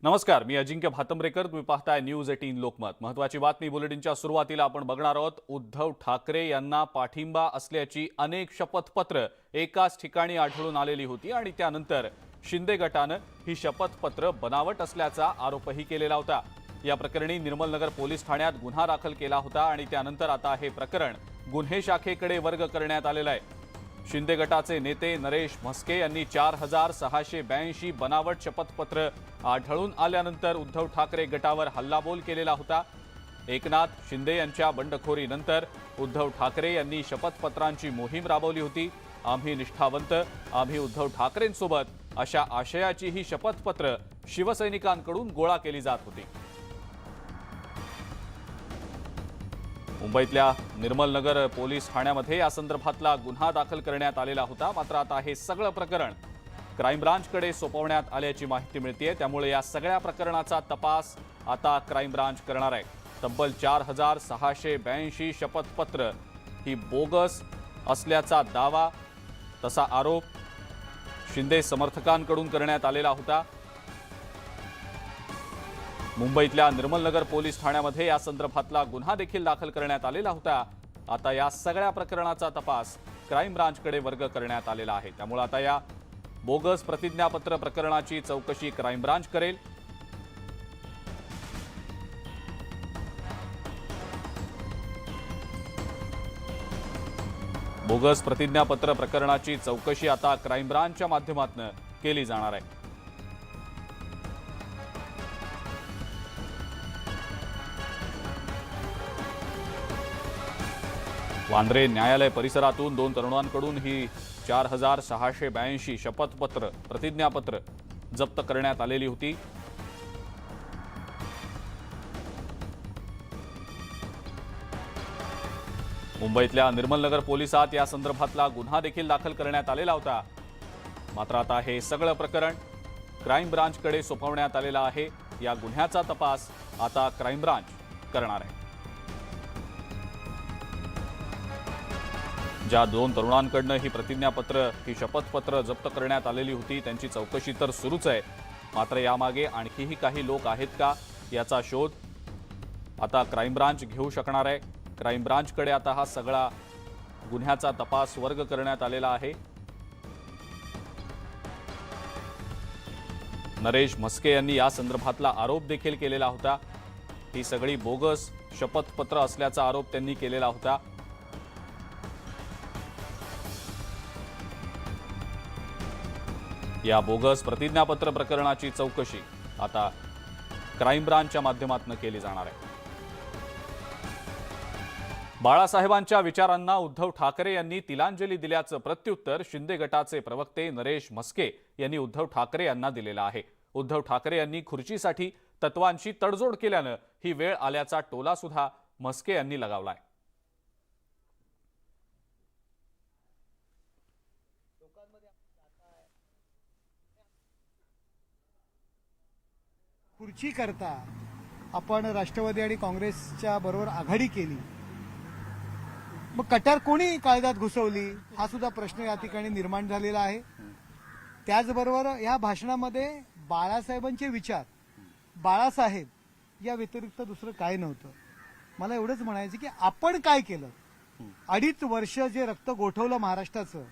नमस्कार, मी अजिंक्य भातंब्रेकर. तुम्ही पाहताय न्यूज 18 लोकमत. महत्त्वाची बातमी बुलेटिनच्या सुरुवातीला आपण बघणार आहोत. उद्धव ठाकरे यांना पाठिंबा असल्याची अनेक शपथपत्र एकाच ठिकाणी आढळून आलेली होती आणि त्यानंतर शिंदे गटानं ही शपथपत्र बनावट असल्याचा आरोपही केलेला होता. या प्रकरणी निर्मलनगर पोलीस ठाण्यात गुन्हा दाखल केला होता आणि त्यानंतर आता हे प्रकरण गुन्हे शाखेकडे वर्ग करण्यात आलेलं आहे. शिंदे गटाचे नेते नरेश म्हस्के यांनी 4682 बनावट शपथपत्र आढळून आल्यानंतर उद्धव ठाकरे गटावर हल्लाबोल केलेला होता. एकनाथ शिंदे यांच्या बंडखोरीनंतर उद्धव ठाकरे यांनी शपथपत्रांची मोहीम राबवली होती. आम्ही निष्ठावंत, आम्ही उद्धव ठाकरेंसोबत अशा आशयाची ही शपथपत्र शिवसैनिकांकडून गोळा केली जात होती. मुंबईतल्या निर्मलनगर पोलीस ठाण्यामध्ये या संदर्भातला गुन्हा दाखल करण्यात आलेला होता. मात्र आता हे सगळं प्रकरण क्राईम ब्रांचकडे सोपवण्यात आल्याची माहिती मिळते. त्यामुळे या सगळ्या प्रकरणाचा तपास आता क्राईम ब्रांच करणार आहे. तब्बल 4682 शपथपत्र ही बोगस असल्याचा दावा, तसा आरोप शिंदे समर्थकांकडून करण्यात आलेला होता. मुंबईतल्या निर्मलनगर पोलीस ठाण्यामध्ये या संदर्भातला गुन्हा देखील दाखल करण्यात आलेला होता. आता या सगळ्या प्रकरणाचा तपास क्राईम ब्रांचकडे वर्ग करण्यात आलेला आहे. त्यामुळे आता या बोगस प्रतिज्ञापत्र प्रकरणाची चौकशी क्राईम ब्रांच करेल. बोगस प्रतिज्ञापत्र प्रकरणाची चौकशी आता क्राईम ब्रांचच्या माध्यमातून केली जाणार आहे. वांद्रे न्यायालय परिसरातून 2 तरुणांकडून ही 4682 शपथपत्र प्रतिज्ञापत्र जप्त करण्यात आलेली होती. मुंबईतल्या निर्मलनगर पोलिसात या संदर्भातला गुन्हा देखील दाखल करण्यात आलेला होता. मात्र आता हे सगळं प्रकरण क्राईम ब्रांचकडे सोपवण्यात आलेलं आहे. या गुन्ह्याचा तपास आता क्राईम ब्रांच करणार आहे. ज्या 2 तरुणांकडनं ही प्रतिज्ञापत्र ही शपथपत्र जप्त करण्यात आलेली होती त्यांची चौकशी तर सुरूच आहे. मात्र यामागे आणखीही काही लोक आहेत का याचा शोध आता क्राईम ब्रांच घेऊ शकणार आहे. क्राईम ब्रांचकडे आता हा सगळा गुन्ह्याचा तपास वर्ग करण्यात आलेला आहे. नरेश म्हस्के यांनी या संदर्भातला आरोप देखील केलेला होता. ही सगळी बोगस शपथपत्र असल्याचा आरोप त्यांनी केलेला होता. या बोगस प्रतिज्ञापत्र प्रकरणाची चौकशी आता क्राईम ब्रांचच्या माध्यमातून केली जाणार आहे. बाळासाहेबांच्या विचारांना उद्धव ठाकरे यांनी तिलांजली दिल्याचं प्रत्युत्तर शिंदे गटाचे प्रवक्ते नरेश म्हस्के यांनी उद्धव ठाकरे यांना दिलेलं आहे. उद्धव ठाकरे यांनी खुर्चीसाठी तत्वांशी तडजोड केल्यानं ही वेळ आल्याचा टोला सुद्धा म्हस्के यांनी लगावलाय. खुर्ची करता आपण राष्ट्रवादी आणि काँग्रेसच्या बरोबर आघाडी केली, मग कट्यार कोणी कायद्यात घुसवली हा सुद्धा प्रश्न या ठिकाणी निर्माण झालेला आहे. त्याचबरोबर या भाषणामध्ये बाळासाहेबांचे विचार, बाळासाहेब या व्यतिरिक्त दुसरं काय नव्हतं. मला एवढंच म्हणायचं की आपण काय केलं, 2.5 वर्ष जे रक्त गोठवलं महाराष्ट्राचं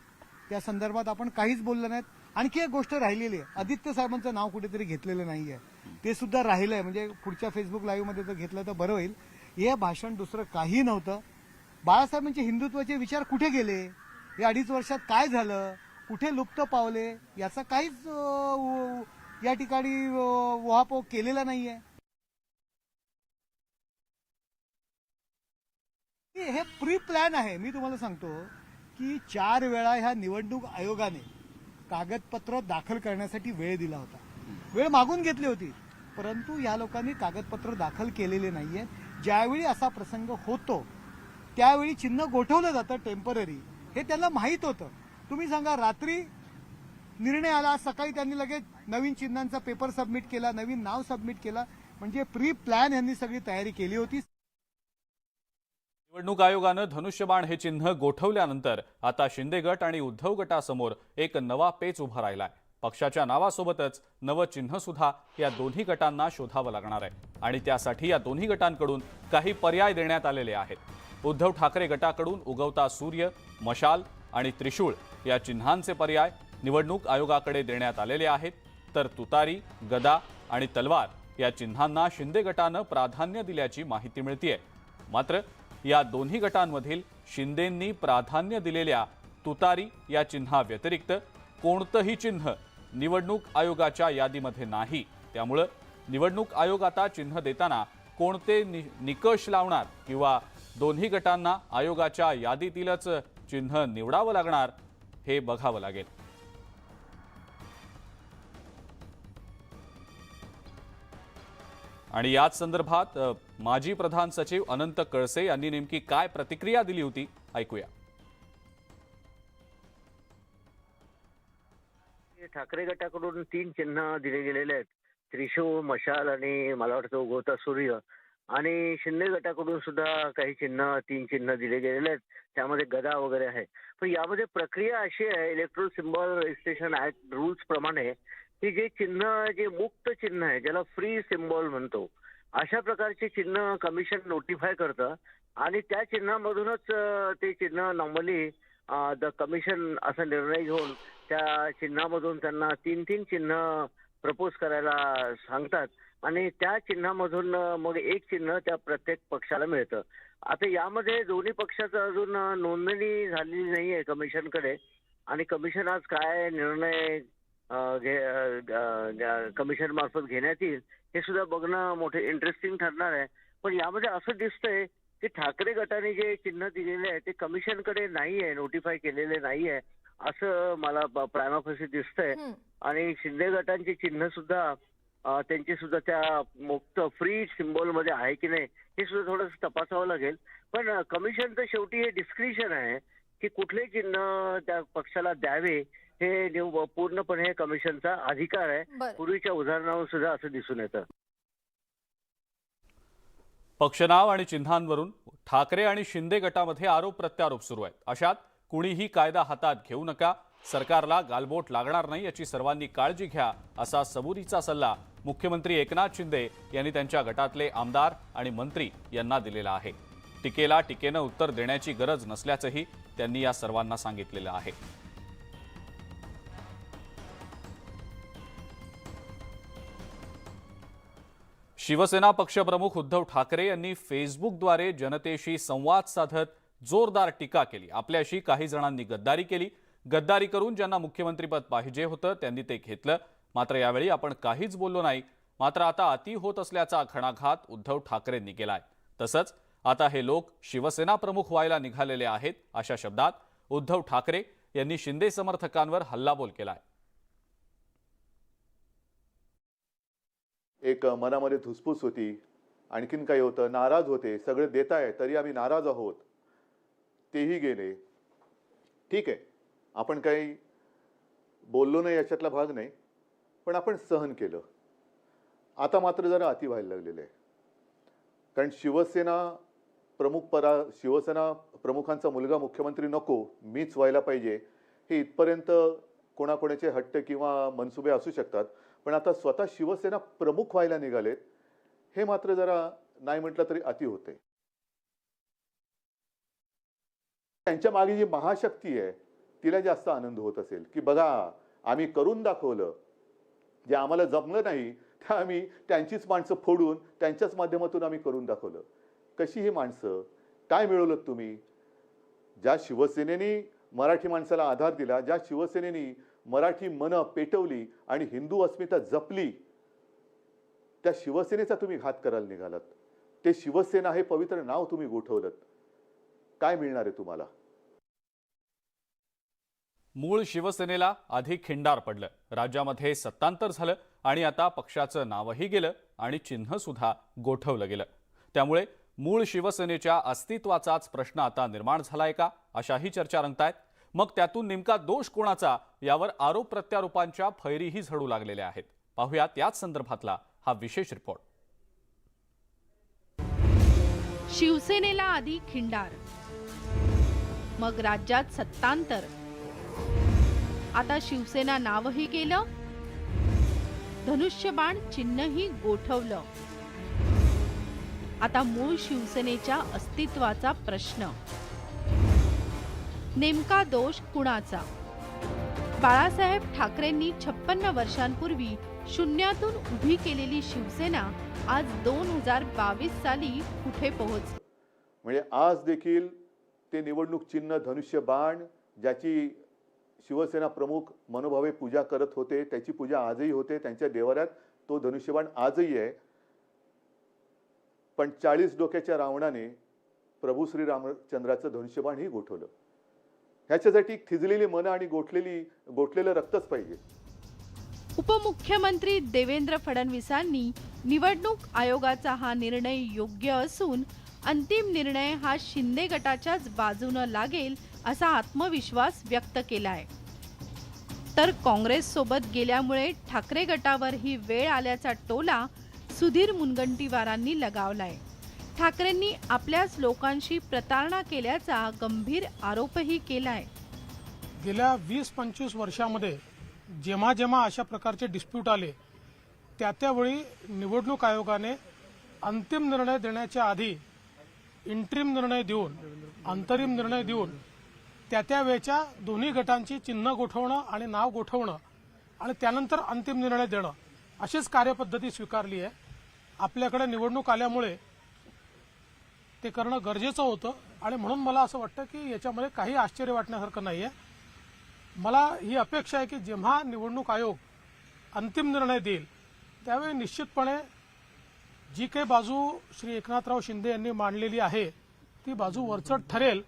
त्या संदर्भात आपण काहीच बोललं नाहीत. आणखी एक गोष्ट राहिलेली आहे, आदित्य साहेबांचं नाव कुठेतरी घेतलेलं नाहीये, ते सुद्धा राहिलंय. म्हणजे पुढच्या फेसबुक लाईव्ह मध्ये जर घेतलं तर बरं होईल. हे भाषण दुसरं काही नव्हतं. बाळासाहेबांचे हिंदुत्वाचे विचार कुठे गेले, या 2.5 वर्षात काय झालं, कुठे लुप्त पावले, याचा काहीच या ठिकाणी उहापोह केलेला नाहीये. हे प्री प्लॅन आहे. मी तुम्हाला सांगतो की 4 वेळा ह्या निवडणूक आयोगाने कागदपत्र दाखल करण्यासाठी वेळ दिला होता, वेळ मागून घेतली होती, परंतु या लोकांनी कागदपत्र दाखल केलेले नाहीये. ज्यावेळी असा प्रसंग होतो त्यावेळी चिन्ह गोठवलं जातं टेम्पररी, हे त्यांना माहीत होतं. तुम्ही सांगा, रात्री निर्णय आला, सकाळी त्यांनी लगेच नवीन चिन्हांचा पेपर सबमिट केला, नवीन नाव सबमिट केला. म्हणजे प्री प्लॅन यांनी सगळी तयारी केली होती. निवडणूक आयोगानं धनुष्यबाण हे चिन्ह गोठवल्यानंतर आता शिंदे गट आणि उद्धव गटासमोर एक नवा पेच उभा राहिलाय. पक्षाच्या नावासोबतच नवं चिन्ह सुद्धा या दोन्ही गटांना शोधावं लागणार आहे आणि त्यासाठी या दोन्ही गटांकडून काही पर्याय देण्यात आलेले आहेत। उद्धव ठाकरे गटाकडून उगवता सूर्य, मशाल आणि त्रिशूळ या चिन्हांचे पर्याय निवडणूक आयोगाकडे देण्यात आलेले आहेत, तर तुतारी, गदा आणि तलवार या चिन्हांना शिंदे गटानं प्राधान्य दिल्याची माहिती मिळतेय। मात्र या दोन्ही गटांमधील शिंदेंनी प्राधान्य दिलेल्या तुतारी या चिन्हाव्यतिरिक्त कोणतंही चिन्ह निवडणूक आयोगाच्या यादीमध्ये नाही। त्यामुळे निवडणूक आयोग आता चिन्ह देताना कोणते निकष लावणार किंवा दोन्ही गटांना आयोगाच्या यादीतीलच चिन्ह निवडावं लागणार हे बघावं लागेल। आणि याच संदर्भात माजी प्रधान सचिव अनंत कळसे यांनी नेमकी काय प्रतिक्रिया दिली होती ऐकूया। ठाकरे गटाकडून 3 चिन्ह दिले गेलेले आहेत, त्रिशूळ, मशाल आणि मला वाटतं उगवता सूर्य। आणि शिंदे गटाकडून सुद्धा काही चिन्ह 3 चिन्ह दिले गेलेले आहेत, त्यामध्ये गदा वगैरे आहे। पण यामध्ये प्रक्रिया अशी आहे, electoral symbol registration act rules प्रमाणे की जे चिन्ह जे मुक्त चिन्ह आहे, ज्याला फ्री सिम्बॉल म्हणतो, अशा प्रकारचे चिन्ह कमिशन नोटिफाय करतं आणि त्या चिन्हामधूनच ते चिन्ह नॉर्मली द कमिशन असा निर्णय घेऊन त्या चिन्हामधून त्यांना 3 चिन्ह प्रपोज करायला सांगतात आणि त्या चिन्हामधून मग एक चिन्ह त्या प्रत्येक पक्षाला मिळतं। आता यामध्ये दोन्ही पक्षाचं अजून नोंदणी झालेली नाहीये कमिशनकडे आणि कमिशन आज काय निर्णय कमिशन मार्फत घेण्यात येईल हे सुद्धा बघणं मोठे इंटरेस्टिंग ठरणार आहे। पण यामध्ये असं दिसतंय की ठाकरे गटाने जे चिन्ह दिलेले आहे ते कमिशनकडे नाहीये, नोटिफाय केलेले नाहीये असं मला प्रायमाफसी दिसतंय। आणि शिंदे गटांचे चिन्ह सुद्धा त्यांची सुद्धा त्या मुक्त फ्री सिम्बॉल मध्ये आहे की नाही हे सुद्धा थोडंसं तपासावं लागेल। पण कमिशनचं शेवटी हे डिस्क्रिशन आहे की कुठले चिन्ह त्या पक्षाला द्यावे हे पूर्णपणे कमिशनचा अधिकार आहे। पूर्वीच्या उदाहरणावर सुद्धा असं दिसून येतं। पक्षनाव आणि चिन्हांवरून ठाकरे आणि शिंदे गटामध्ये आरोप प्रत्यारोप सुरू आहेत। अशात कुणीही कायदा हातात घेऊ नका, सरकारला गालबोट लागणार नाही याची सर्वांनी काळजी घ्या असा सबुरीचा सल्ला मुख्यमंत्री एकनाथ शिंदे यांनी त्यांच्या गटातले आमदार आणि मंत्री यांना दिलेला आहे। टीकेला टीकेनं उत्तर देण्याची गरज नसल्याचंही त्यांनी या सर्वांना सांगितलेलं आहे। शिवसेना पक्षप्रमुख उद्धव ठाकरे यांनी फेसबुकद्वारे जनतेशी संवाद साधत जोरदार टीका केली। आपल्याशी काही जणांनी गद्दारी केली, गद्दारी करून ज्यांना मुख्यमंत्रीपद पाहिजे होतं त्यांनी ते घेतलं, मात्र यावेळी आपण काहीच बोललो नाही। मात्र आता अति होत असल्याचा घणाघात उद्धव ठाकरेंनी केलाय। तसंच आता हे लोक शिवसेना प्रमुख व्हायला निघालेले आहेत अशा शब्दात उद्धव ठाकरे यांनी शिंदे समर्थकांवर हल्लाबोल केलाय। एक मनामध्ये धुसफूस होती, आणखीन काही होतं, नाराज होते, सगळे देत आहे तरी आम्ही नाराज आहोत, तेही गेले। ठीक आहे, आपण काही बोललो नाही याच्यातला भाग नाही, पण आपण सहन केलं। आता मात्र जरा अति व्हायला लागलेलं आहे, कारण शिवसेना प्रमुखांचा मुलगा मुख्यमंत्री नको, मीच व्हायला पाहिजे, हे इथपर्यंत कोणाकोणाचे हट्ट किंवा मनसुबे असू शकतात, पण आता स्वतः शिवसेना प्रमुख व्हायला निघालेत हे मात्र जरा नाही म्हटलं तरी अति होते। त्यांच्या मागे जी महाशक्ती आहे तिला जास्त आनंद होत असेल की बघा आम्ही करून दाखवलं, जे आम्हाला जमलं नाही ते आम्ही त्यांचीच माणसं फोडून त्यांच्याच माध्यमातून आम्ही करून दाखवलं। कशी ही माणसं, काय मिळवलं तुम्ही? ज्या शिवसेनेने मराठी माणसाला आधार दिला, ज्या शिवसेनेने मराठी मनं पेटवली आणि हिंदू अस्मिता जपली, त्या शिवसेनेचा तुम्ही घात करायला निघालात। ते शिवसेना हे पवित्र नाव तुम्ही गोठवलं, काय मिळणार आहे तुम्हाला? मूळ शिवसेनेला आधी खिंडार पडलं, राज्यामध्ये सत्तांतर झालं आणि आता पक्षाचं नावही गेलं आणि चिन्ह सुद्धा गोठवलं गेलं। त्यामुळे मूळ शिवसेनेच्या अस्तित्वाचाच प्रश्न आता निर्माण झालाय का अशाही चर्चा रंगतायत। मग त्यातून नेमका दोष कोणाचा यावर आरोप प्रत्यारोपांच्या फैरीही झडू लागलेल्या आहेत। पाहुयात याच संदर्भातला हा विशेष रिपोर्ट। शिवसेनेला आधी खिंडार, मग राज्यात सत्तांतर, आता शिवसेना नावही केलं, धनुष्यबाण चिन्हही गोठवलं. आता मूळ शिवसेनेच्या अस्तित्वाचा प्रश्न. नेमका दोष कुणाचा? बाळासाहेब ठाकरेंनी 56 वर्षांपूर्वी शून्यातून उभी केलेली शिवसेना आज 2022 साली कुठे पोहोचली? म्हणजे आज देखील ते निवडणूक चिन्ह धनुष्यबाण ज्याची शिवसेना प्रमुख मनोभावे पूजा करत होते, त्याची पूजा आजही होते, त्यांच्या देवाऱ्यात तो धनुष्यबाण आजही आहे. पण 40 डोक्याच्या रावणाने प्रभू श्रीरामचंद्राचं धनुष्यबाणही गोठवलं. ह्याच्यासाठी थिजलेली मनं आणि गोठलेलं रक्तच पाहिजे. उपमुख्यमंत्री देवेंद्र फडणवीसांनी निवडणूक आयोगाचा हा निर्णय योग्य असून अंतिम निर्णय हा शिंदे गटाच्याच बाजूनं लागेल असा आत्मविश्वास व्यक्त केलाय. तर काँग्रेस सोबत गेल्यामुळे ठाकरे गटावर ही वेळ आल्याचा टोला सुधीर मुनगंटीवारांनी लगावलाय. ठाकरेंनी आपल्याच लोकांशी प्रतारणा केल्याचा गंभीर आरोपही केलाय. गेल्या 20-25 वर्षामध्ये जेव्हा जेव्हा अशा प्रकारचे डिस्प्यूट आले त्यावेळी निवडणूक आयोगाने अंतिम निर्णय देण्याच्या आधी इंटरिम निर्णय देऊन अंतरिम निर्णय देऊन त्या वेळच्या दोन्ही गटांची चिन्ह गोठवणं आणि नाव गोठवणं आणि त्यानंतर अंतिम निर्णय देणं अशीच कार्यपद्धती स्वीकारली आहे. आपल्याकडे निवडणूक आल्यामुळे ते करणं गरजेचं होतं आणि म्हणून मला असं वाटतं की याच्यामध्ये काही आश्चर्य वाटण्यासारखं नाही आहे. मला ही अपेक्षा आहे की जेव्हा निवडणूक आयोग अंतिम निर्णय देईल त्यावेळी निश्चितपणे जी काही बाजू श्री एकनाथराव शिंदे यांनी मांडलेली आहे ती बाजू वरचढ ठरेल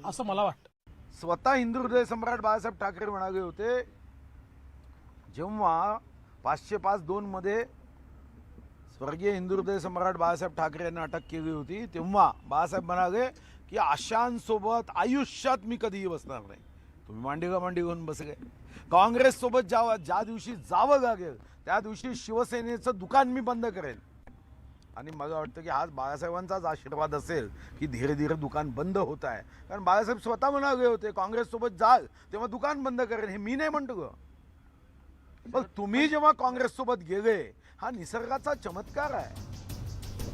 असं मला वाटतं. स्वतः हिंदू हृदय सम्राट बाळासाहेब ठाकरे म्हणाले होते, जेव्हा 505(2) मध्ये स्वर्गीय हिंदू हृदय सम्राट बाळासाहेब ठाकरे यांना अटक केली होती, तेव्हा बाळासाहेब म्हणाले की अशांसोबत आयुष्यात मी कधीही बसणार नाही. तुम्ही मांडी घेऊन बसले. काँग्रेस सोबत ज्या दिवशी जावं लागेल त्या दिवशी शिवसेनेचं दुकान मी बंद करेन. आणि मला वाटतं की आज बाळासाहेबांचाच आशीर्वाद असेल की धीरे धीरे दुकान बंद होत आहे. कारण बाळासाहेब स्वतः म्हणाले होते काँग्रेस सोबत जाल तेव्हा दुकान बंद करेन. हे मी नाही म्हणतो ग, पण तुम्ही जेव्हा काँग्रेस सोबत गेले हा निसर्गाचा चमत्कार आहे.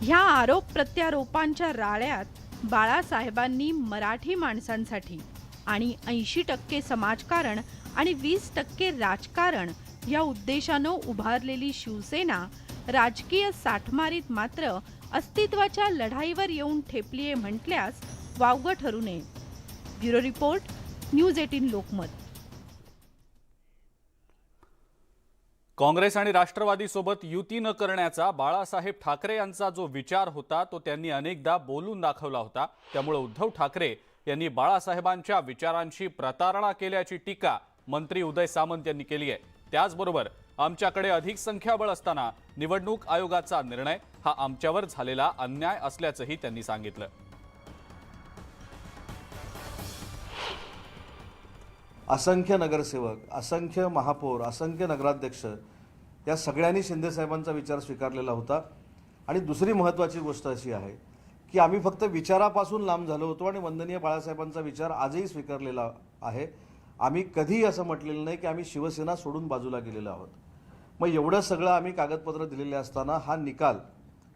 ह्या आरोप प्रत्यारोपांच्या राळ्यात बाळासाहेबांनी मराठी माणसांसाठी आणि 80% समाजकारण आणि 20% राजकारण या उद्देशानं उभारलेली शिवसेना राजकीय साठमारीत मात्र अस्तित्वाच्या लढाईवर येऊन ठेपलीये म्हटल्यास वावगं ठरू नये. Bureau report, news 18 Lokmat. Congress आणि राष्ट्रवादीसोबत युती न करण्याचा बाळासाहेब ठाकरे यांचा जो विचार होता तो त्यांनी अनेकदा बोलून दाखवला होता. त्यामुळे उद्धव ठाकरे यांनी बाळासाहेबांच्या विचारांची प्रतारणा केल्याची टीका मंत्री उदय सामंत यांनी केली आहे. त्याचबरोबर आमच्याकडे अधिक संख्याबळ असताना निवडणूक आयोगाचा निर्णय हा आमच्यावर झालेला अन्याय असल्याचंही त्यांनी सांगितलं. असंख्य नगरसेवक, असंख्य महापौर, असंख्य नगराध्यक्ष या सगळ्यांनी शिंदेसाहेबांचा विचार स्वीकारलेला होता. आणि दुसरी महत्त्वाची गोष्ट अशी आहे की आम्ही फक्त विचारापासून लांब झालो होतो आणि वंदनीय बाळासाहेबांचा विचार आजही स्वीकारलेला आहे. आम्ही कधीही असं म्हटलेलं नाही की आम्ही शिवसेना सोडून बाजूला गेलेलो आहोत. मग एवढं सगळं आम्ही कागदपत्र दिलेले असताना हा निकाल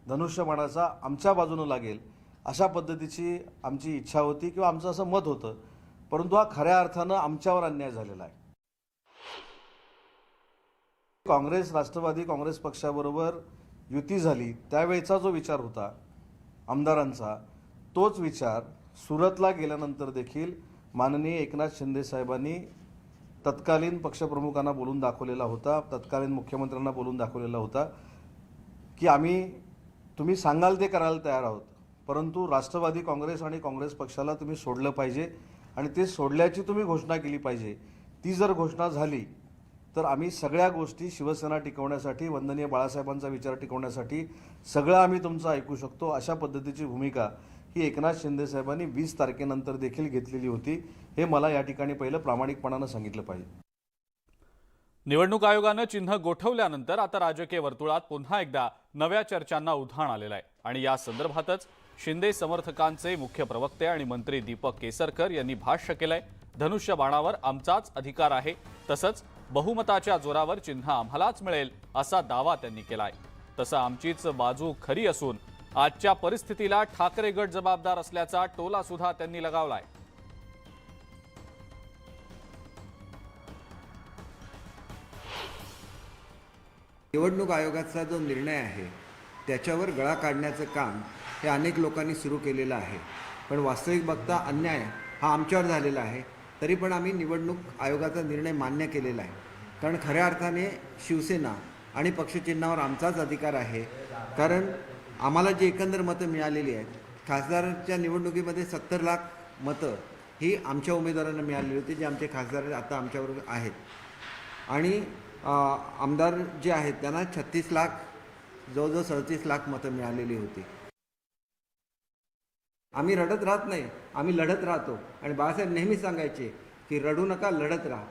धनुष्यबाणाचा आमच्या बाजूनं लागेल अशा पद्धतीची आमची इच्छा होती किंवा आमचं असं मत होतं. परंतु हा खऱ्या अर्थानं आमच्यावर अन्याय झालेला आहे. काँग्रेस राष्ट्रवादी काँग्रेस पक्षाबरोबर युती झाली त्यावेळेचा जो विचार होता आमदारांचा, तोच विचार सुरतला गेल्यानंतर देखील माननीय एकनाथ शिंदे साहेबांनी तत्कालीन पक्षप्रमुखांना बोलून दाखवलेला होता, तत्कालीन मुख्यमंत्र्यांना बोलून दाखवलेला होता की तुम्ही सांगाल ते करायला तयार आहोत, परंतु राष्ट्रवादी काँग्रेस आणि काँग्रेस पक्षाला तुम्ही सोडलं पाहिजे आणि ते सोडल्याची तुम्ही घोषणा केली पाहिजे. ती जर घोषणा झाली तर आम्ही सगळ्या गोष्टी शिवसेना टिकवण्यासाठी, वंदनीय बाळासाहेबांचा विचार टिकवण्यासाठी सगळं आम्ही तुमचं ऐकू शकतो. अशा पद्धतीची भूमिका ही एकनाथ शिंदे साहेबांनी 20 तारखेनंतर देखील घेतलेली होती. हे मला या ठिकाणी पहिलं प्रामाणिकपणानं सांगितलं पाहिजे. निवडणूक आयोगानं चिन्ह गोठवल्यानंतर आता राजकीय वर्तुळात पुन्हा एकदा नव्या चर्चांना उधाण आलेलं आहे. आणि या संदर्भातच शिंदे समर्थकांचे मुख्य प्रवक्ते आणि मंत्री दीपक केसरकर यांनी भाष्य केलंय. धनुष्यबाणावर आमचाच अधिकार आहे, तसंच बहुमताच्या जोरावर चिन्ह आम्हालाच मिळेल असा दावा त्यांनी केलाय. तसं आमचीच बाजू खरी असून आजच्या परिस्थितीला ठाकरे गट जबाबदार असल्याचा टोला सुद्धा त्यांनी लगावलाय. निवडणूक आयोगाचा जो निर्णय आहे त्याच्यावर गळा काढण्याचं काम हे अनेक लोकांनी सुरू केलेलं आहे, पण वास्तविक बघता अन्याय हा आमच्यावर झालेला आहे. तरी पण आम्ही निवडणूक आयोगाचा निर्णय मान्य केलेला आहे, कारण खऱ्या अर्थाने शिवसेना आणि पक्षचिन्हावर आमचाच अधिकार आहे. कारण आम्हाला जी एकंदर मतं मिळालेली आहेत, खासदारांच्या निवडणुकीमध्ये 70 लाख मतं ही आमच्या उमेदवारांना मिळालेली होती, जे आमचे खासदार आता आमच्याबरोबर आहेत. आणि आमदार जे आहेत त्यांना 36 लाख, जवळजवळ 37 लाख मतं मिळालेली होती. आम्ही रडत राहत नाही, आम्ही लढत राहतो. आणि बाळासाहेब नेहमी सांगायचे की रडू नका, लढत राहा.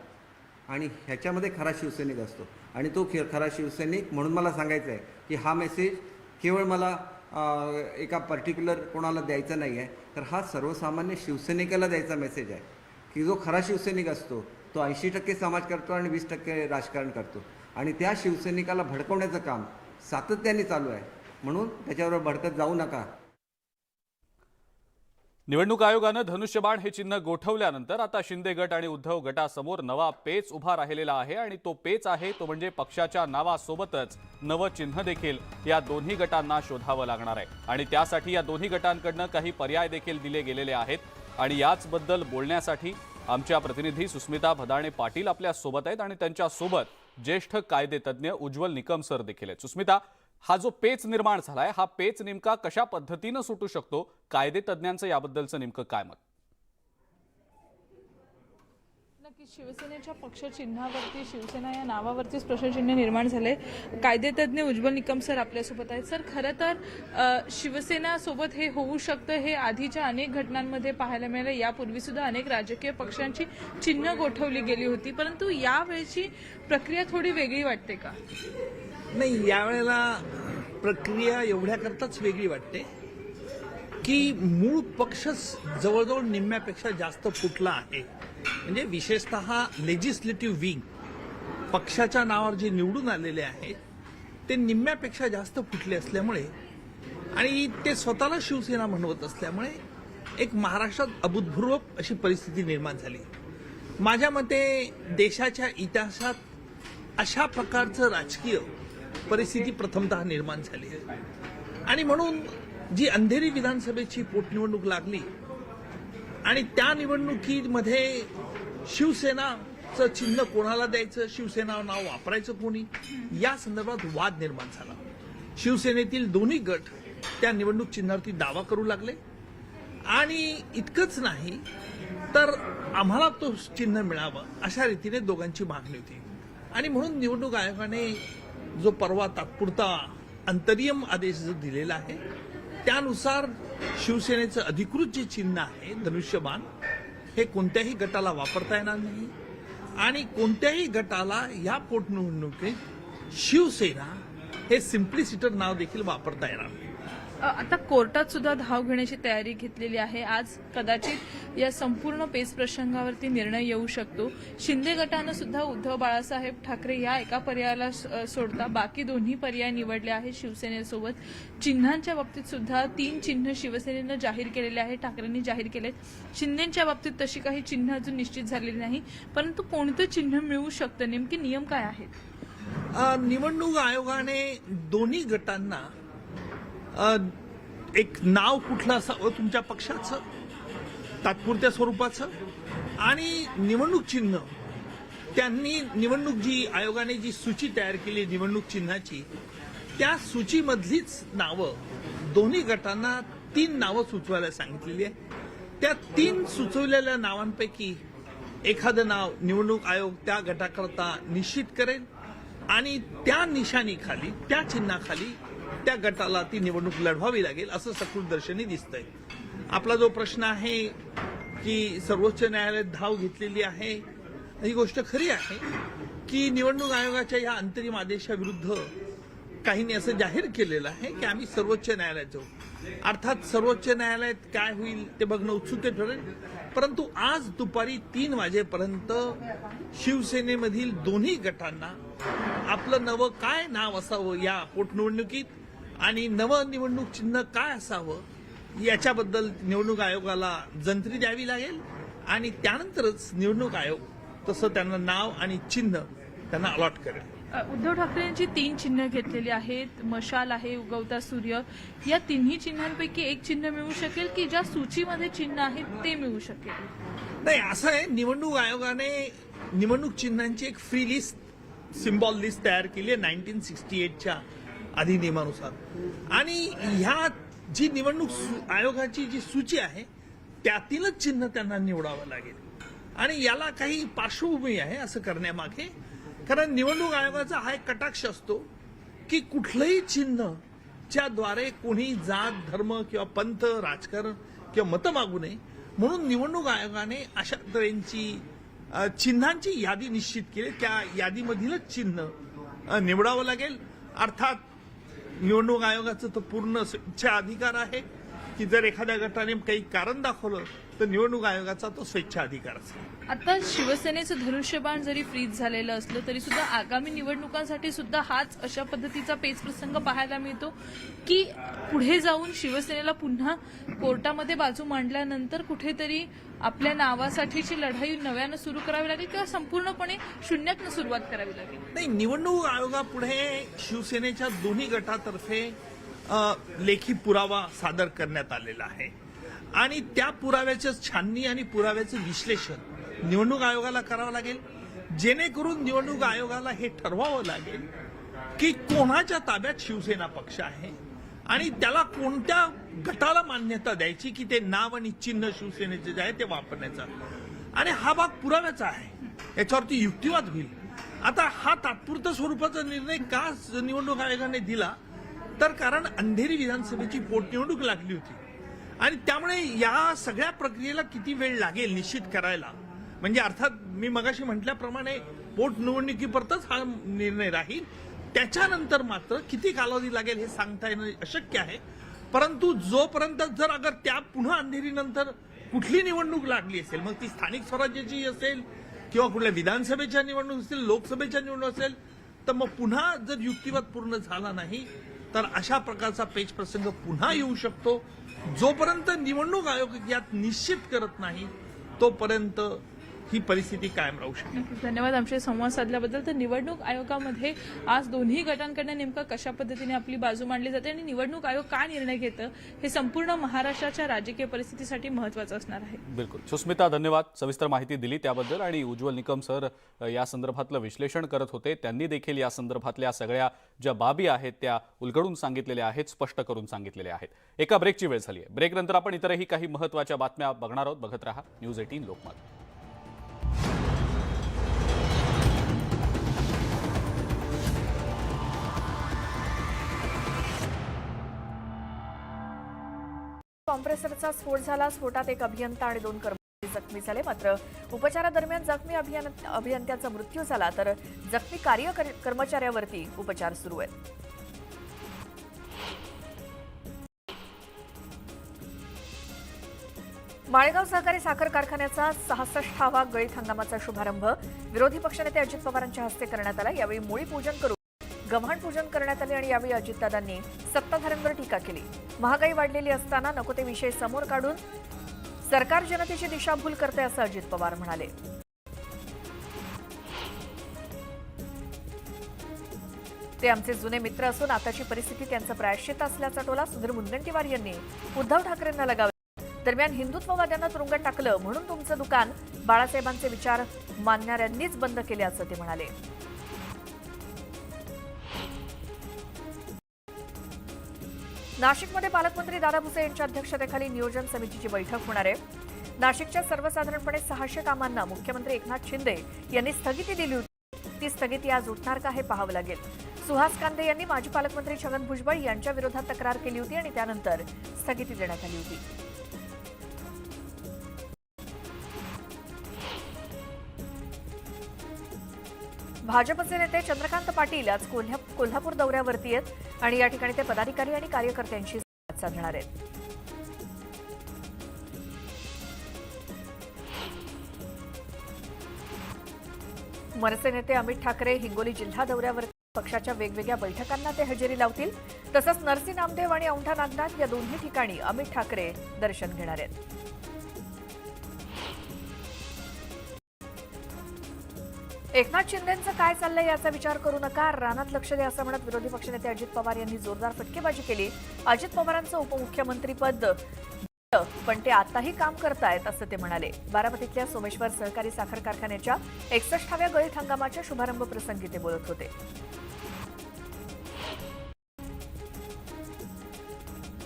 आणि ह्याच्यामध्ये खरा शिवसैनिक असतो, आणि तो खरा शिवसैनिक म्हणून मला सांगायचं आहे की हा मेसेज केवळ मला एका पर्टिक्युलर कोणाला द्यायचा नाही आहे, तर हा सर्वसामान्य शिवसैनिकाला द्यायचा मेसेज आहे की जो खरा शिवसैनिक असतो तो 80% समाज करतो आणि 20% राजकारण करतो. आणि त्या शिवसैनिकाला भडकवण्याचं काम सातत्याने चालू आहे, म्हणून त्याच्यावर भडकत जाऊ नका. निवडणूक आयोगानं धनुष्यबाण हे चिन्ह गोठवल्यानंतर आता शिंदे गट आणि उद्धव गटासमोर नवा पेच उभा राहिलेला आहे. आणि तो पेच आहे तो म्हणजे पक्षाच्या नावासोबतच नवं चिन्ह देखील या दोन्ही गटांना शोधावं लागणार आहे. आणि त्यासाठी या दोन्ही गटांकडनं काही पर्याय देखील दिले गेलेले आहेत. आणि याचबद्दल बोलण्यासाठी आमच्या प्रतिनिधी सुस्मिता भदाणे पाटील आपल्या सोबत आहेत आणि त्यांच्यासोबत ज्येष्ठ कायदेतज्ञ उज्ज्वल निकम सर देखील आहेत. सुस्मिता, हा जो पेच निर्माण झालाय, हा पेच नेमका कशा पद्धतीनं सुटू शकतो? कायदेतज्ञांचं याबद्दलचं नेमकं काय मत? नक्कीच शिवसेनेच्या पक्ष चिन्हावरती, शिवसेना या नावावरतीच प्रश्नचिन्ह निर्माण झाले. कायदेतज्ञ उज्ज्वल निकम सर आपल्यासोबत आहेत. सर, खरं तर शिवसेना सोबत हे होऊ शकतं हे आधीच्या अनेक घटनांमध्ये पाहायला मिळालं. यापूर्वी सुद्धा अनेक राजकीय पक्षांची चिन्ह गोठवली गेली होती, परंतु यावेळची प्रक्रिया थोडी वेगळी वाटते का? नाही, यावेळेला प्रक्रिया एवढ्याकरताच वेगळी वाटते की मूळ पक्षच जवळजवळ निम्म्यापेक्षा जास्त फुटला आहे. म्हणजे विशेषतः लेजिस्लेटिव्ह विंग पक्षाच्या नावावर जे निवडून आलेले आहेत ते निम्म्यापेक्षा जास्त फुटले असल्यामुळे आणि ते स्वतःला शिवसेना म्हणवत असल्यामुळे एक महाराष्ट्रात अभूतपूर्व अशी परिस्थिती निर्माण झाली. माझ्या मते देशाच्या इतिहासात अशा प्रकारचं राजकीय परिस्थिती प्रथमतः निर्माण झाली. आणि म्हणून जी अंधेरी विधानसभेची पोटनिवडणूक लागली आणि त्या निवडणुकीमध्ये शिवसेनाचं चिन्ह कोणाला द्यायचं, शिवसेना नाव वापरायचं कोणी, या संदर्भात वाद निर्माण झाला. शिवसेनेतील दोन्ही गट त्या निवडणूक चिन्हावरती दावा करू लागले. आणि इतकंच नाही तर आम्हाला तो चिन्ह मिळावं अशा रीतीने दोघांची मागणी होती. आणि म्हणून निवडणूक आयोगाने जो परवा तात्पुरता अंतरिम आदेश जो दिलेला आहे त्यानुसार शिवसेनेचं अधिकृत जे चिन्ह आहे धनुष्यबाण हे कोणत्याही गटाला वापरता येणार नाही. आणि कोणत्याही गटाला या पोटनिवडणुकीत शिवसेना हे सिम्प्लिसिटर नाव देखील वापरता येणार नाही. आता कोर्टात सुद्धा धाव घेण्याची तयारी घेतलेली आहे. आज कदाचित या संपूर्ण पेच प्रसंगावरती निर्णय येऊ शकतो. शिंदे गटानं सुद्धा उद्धव बाळासाहेब ठाकरे या एका पर्यायाला सोडता बाकी दोन्ही पर्याय निवडले आहेत शिवसेनेसोबत. चिन्हांच्या बाबतीत सुद्धा 3 चिन्ह शिवसेनेनं जाहीर केलेले आहेत, ठाकरेंनी जाहीर केलेत. शिंदेच्या बाबतीत तशी काही चिन्ह अजून निश्चित झालेली नाही, परंतु कोणतं चिन्ह मिळू शकतं, नेमके नियम काय आहेत? निवडणूक आयोगाने दोन्ही गटांना एक नाव कुठलं असावं तुमच्या पक्षाचं तात्पुरत्या स्वरूपाचं आणि निवडणूक चिन्ह त्यांनी निवडणूक जी आयोगाने जी सूची तयार केली निवडणूक चिन्हाची त्या सूचीमधलीच नावं दोन्ही गटांना 3 नावं सुचवायला सांगितलेली आहे. त्या 3 सुचवलेल्या नावांपैकी एखादं नाव निवडणूक आयोग त्या गटाकरता निश्चित करेल आणि त्या निशाणीखाली त्या चिन्हाखाली त्या गटाला ती निवडणूक लढवावी लागेल असं सकृतदर्शनी दिसतंय. आपला जो प्रश्न आहे की सर्वोच्च न्यायालयात धाव घेतलेली आहे, ही गोष्ट खरी आहे की निवडणूक आयोगाच्या या अंतरिम आदेशाविरुद्ध काहींनी असं जाहीर केलेलं आहे की आम्ही सर्वोच्च न्यायालयात जाऊ. अर्थात सर्वोच्च न्यायालयात काय होईल ते बघणं उत्सुक ठरेल. परंतु आज दुपारी 3 वाजेपर्यंत शिवसेनेमधील दोन्ही गटांना आपलं नवं काय नाव असावं या पोटनिवडणुकीत आणि नवं निवडणूक चिन्ह काय असावं याच्याबद्दल निवडणूक आयोगाला जंत्री द्यावी लागेल आणि त्यानंतरच निवडणूक आयोग तसं त्यांना नाव आणि चिन्ह त्यांना अलॉट करेल. उद्धव ठाकरेंची 3 चिन्ह घेतलेली आहेत. मशाल आहे, उगवता सूर्य. या तिन्ही चिन्हांपैकी एक चिन्ह मिळू शकेल की ज्या सूचीमध्ये चिन्ह आहेत ते मिळू शकेल? नाही, असं आहे, निवडणूक आयोगाने निवडणूक चिन्हांची एक फ्री लिस्ट, सिम्बॉल लिस्ट तयार केली आहे 1968च्या अधिनियमानुसार आणि ह्या जी निवडणूक आयोगाची जी सूची आहे त्यातीलच चिन्ह त्यांना निवडावं लागेल आणि याला काही पार्श्वभूमी आहे असं करण्यामागे. कारण निवडणूक आयोगाचा हा एक कटाक्ष असतो की कुठलंही चिन्हच्या द्वारे कोणी जात, धर्म किंवा पंथ, राजकारण किंवा मतं मागू नये म्हणून निवडणूक आयोगाने अशा तऱ्हेची चिन्हांची यादी निश्चित केली. त्या यादीमधीलच चिन्ह निवडावं लागेल. अर्थात निवडणूक आयोगाचं तर पूर्ण स्वेच्छा अधिकार आहे की जर एखाद्या गटाने काही कारण दाखवलं तर निवडणूक आयोगाचा तो स्वेच्छा अधिकार असेल. आता शिवसेनेचं धनुष्यबाण जरी फ्रीज झालेलं असलं तरी सुद्धा आगामी निवडणुकांसाठी सुद्धा हाच अशा पद्धतीचा पेच प्रसंग पाहायला मिळतो की पुढे जाऊन शिवसेनेला पुन्हा कोर्टामध्ये बाजू मांडल्यानंतर कुठेतरी आपल्या नावासाठीची लढाई नव्यानं सुरू करावी लागेल किंवा संपूर्णपणे शून्यातनं सुरुवात करावी लागेल? नाही, निवडणूक आयोगापुढे शिवसेनेच्या दोन्ही गटातर्फे लेखी पुरावा सादर करण्यात आलेला आहे आणि त्या पुराव्याचं छाननी आणि पुराव्याचं विश्लेषण निवडणूक आयोगाला करावं लागेल जेणेकरून निवडणूक आयोगाला हे ठरवावं लागेल की कोणाच्या ताब्यात शिवसेना पक्ष आहे आणि त्याला कोणत्या गटाला मान्यता द्यायची की ते नाव आणि चिन्ह शिवसेनेचे जे आहे ते वापरण्याचा आणि हा भाग पुराव्याचा आहे. याच्यावरती युक्तिवाद होईल. आता हा तात्पुरत्या स्वरूपाचा निर्णय का निवडणूक आयोगाने दिला तर कारण अंधेरी विधानसभेची पोटनिवडणूक लागली होती आणि त्यामुळे या सगळ्या प्रक्रियेला किती वेळ लागेल निश्चित करायला, म्हणजे अर्थात मी मगाशी म्हटल्याप्रमाणे पोटनिवडणुकीपुरतच हा निर्णय राहील. त्याच्यानंतर मात्र किती कालावधी लागेल हे सांगता येणं अशक्य आहे. परंतु जोपर्यंत जर अगर त्या पुन्हा अंधेरीनंतर कुठली निवडणूक लागली असेल, मग ती स्थानिक स्वराज्याची असेल किंवा कुठल्या विधानसभेच्या निवडणूक असेल, लोकसभेच्या निवडणूक असेल, तर मग पुन्हा जर युक्तिवाद पूर्ण झाला नाही तर अशा प्रकारचा पेच प्रसंग पुन्हा येऊ शकतो. जोपर्यंत निवडणूक आयोग यात निश्चित करत नाही तोपर्यंत ही परिस्थिती कायम राहू शकते. धन्यवाद आमचे संवाद साधल्याबद्दल. तर निवडणूक आयोगामध्ये आज दोन्ही गटांकडनं नेमकं कशा पद्धतीने आपली बाजू मांडली जाते आणि निवडणूक आयोग काय निर्णय घेतं हे संपूर्ण महाराष्ट्राच्या राजकीय परिस्थितीसाठी महत्त्वाचं असणार आहे. बिलकुल सुस्मिता, धन्यवाद. सविस्तर माहिती दिली त्याबद्दल. आणि उज्ज्वल निकम सर या संदर्भातलं विश्लेषण करत होते. त्यांनी देखील या संदर्भातल्या सगळ्या ज्या बाबी आहेत त्या उलगडून सांगितलेल्या आहेत, स्पष्ट करून सांगितलेल्या आहेत. एका ब्रेकची वेळ झाली आहे. ब्रेकनंतर आपण इतरही काही महत्त्वाच्या बातम्या बघणार आहोत. बघत रहा न्यूज 18 लोकमत. कॉम्प्रेसरचा स्फोट झाला. स्फोटात एक अभियंता आणि 2 कर्मचारी जखमी झाले. मात्र उपचारादरम्यान जखमी अभियंत्याचा मृत्यू झाला तर जखमी कर्मचाऱ्यावरती उपचार सुरू आहेत. माळेगाव सहकारी साखर कारखान्याचा 66वा गळीत हंगामाचा शुभारंभ विरोधी पक्षनेते अजित पवारांच्या हस्ते करण्यात आला. यावेळी मुळी पूजन करून गव्हाण पूजन करण्यात आले आणि यावेळी अजितदादांनी सत्ताधाऱ्यांवर टीका केली. महागाई वाढलेली असताना नको ते विषय समोर काढून सरकार जनतेची दिशाभूल करते असं अजित पवार म्हणाले. ते आमचे जुने मित्र असून आताची परिस्थिती त्यांचं प्रायश्चित्त असल्याचा टोला सुधीर मुनगंटीवार यांनी उद्धव ठाकरेंना लगावला. दरम्यान हिंदुत्ववाद्यांना तुरुंगात टाकलं म्हणून तुमचं दुकान बाळासाहेबांचे विचार मानणाऱ्यांनीच बंद केल्याचं ते म्हणाले. नाशिकमध्ये पालकमंत्री दादा भुसे यांच्या अध्यक्षतेखाली नियोजन समितीची बैठक होणार आहे. नाशिकच्या सर्वसाधारणपणे 600 कामांना मुख्यमंत्री एकनाथ शिंदे यांनी स्थगिती दिली होती. ती स्थगिती आज उठणार का हे पाहावं लागेल. सुहास कांदे यांनी माजी पालकमंत्री छगन भुजबळ यांच्या विरोधात तक्रार केली होती आणि त्यानंतर स्थगिती देण्यात आली होती. भाजपचे नेते चंद्रकांत पाटील आज कोल्हापूर दौऱ्यावरती आहेत आणि या ठिकाणी ते पदाधिकारी आणि कार्यकर्त्यांशी संवाद साधणार आहेत. मनसे नेते अमित ठाकरे हिंगोली जिल्हा दौऱ्यावर पक्षाच्या वेगवेगळ्या बैठकांना ते हजेरी लावतील. तसंच नरसी नामदेव आणि औंढा नागनाथ या दोन्ही ठिकाणी अमित ठाकरे दर्शन घेणार आहेत. एकनाथ शिंदेंचं काय चाललंय याचा विचार करू नका, रानात लक्ष द्या असं म्हणत विरोधी पक्षनेते अजित पवार यांनी जोरदार फटकेबाजी केली. अजित पवारांचं उपमुख्यमंत्रीपद पण ते आताही काम करतायत असं ते म्हणाले. बारामतीतल्या सोमेश्वर सहकारी साखर कारखान्याच्या 61व्या गळीत हंगामाच्या शुभारंभ प्रसंगी ते बोलत होते.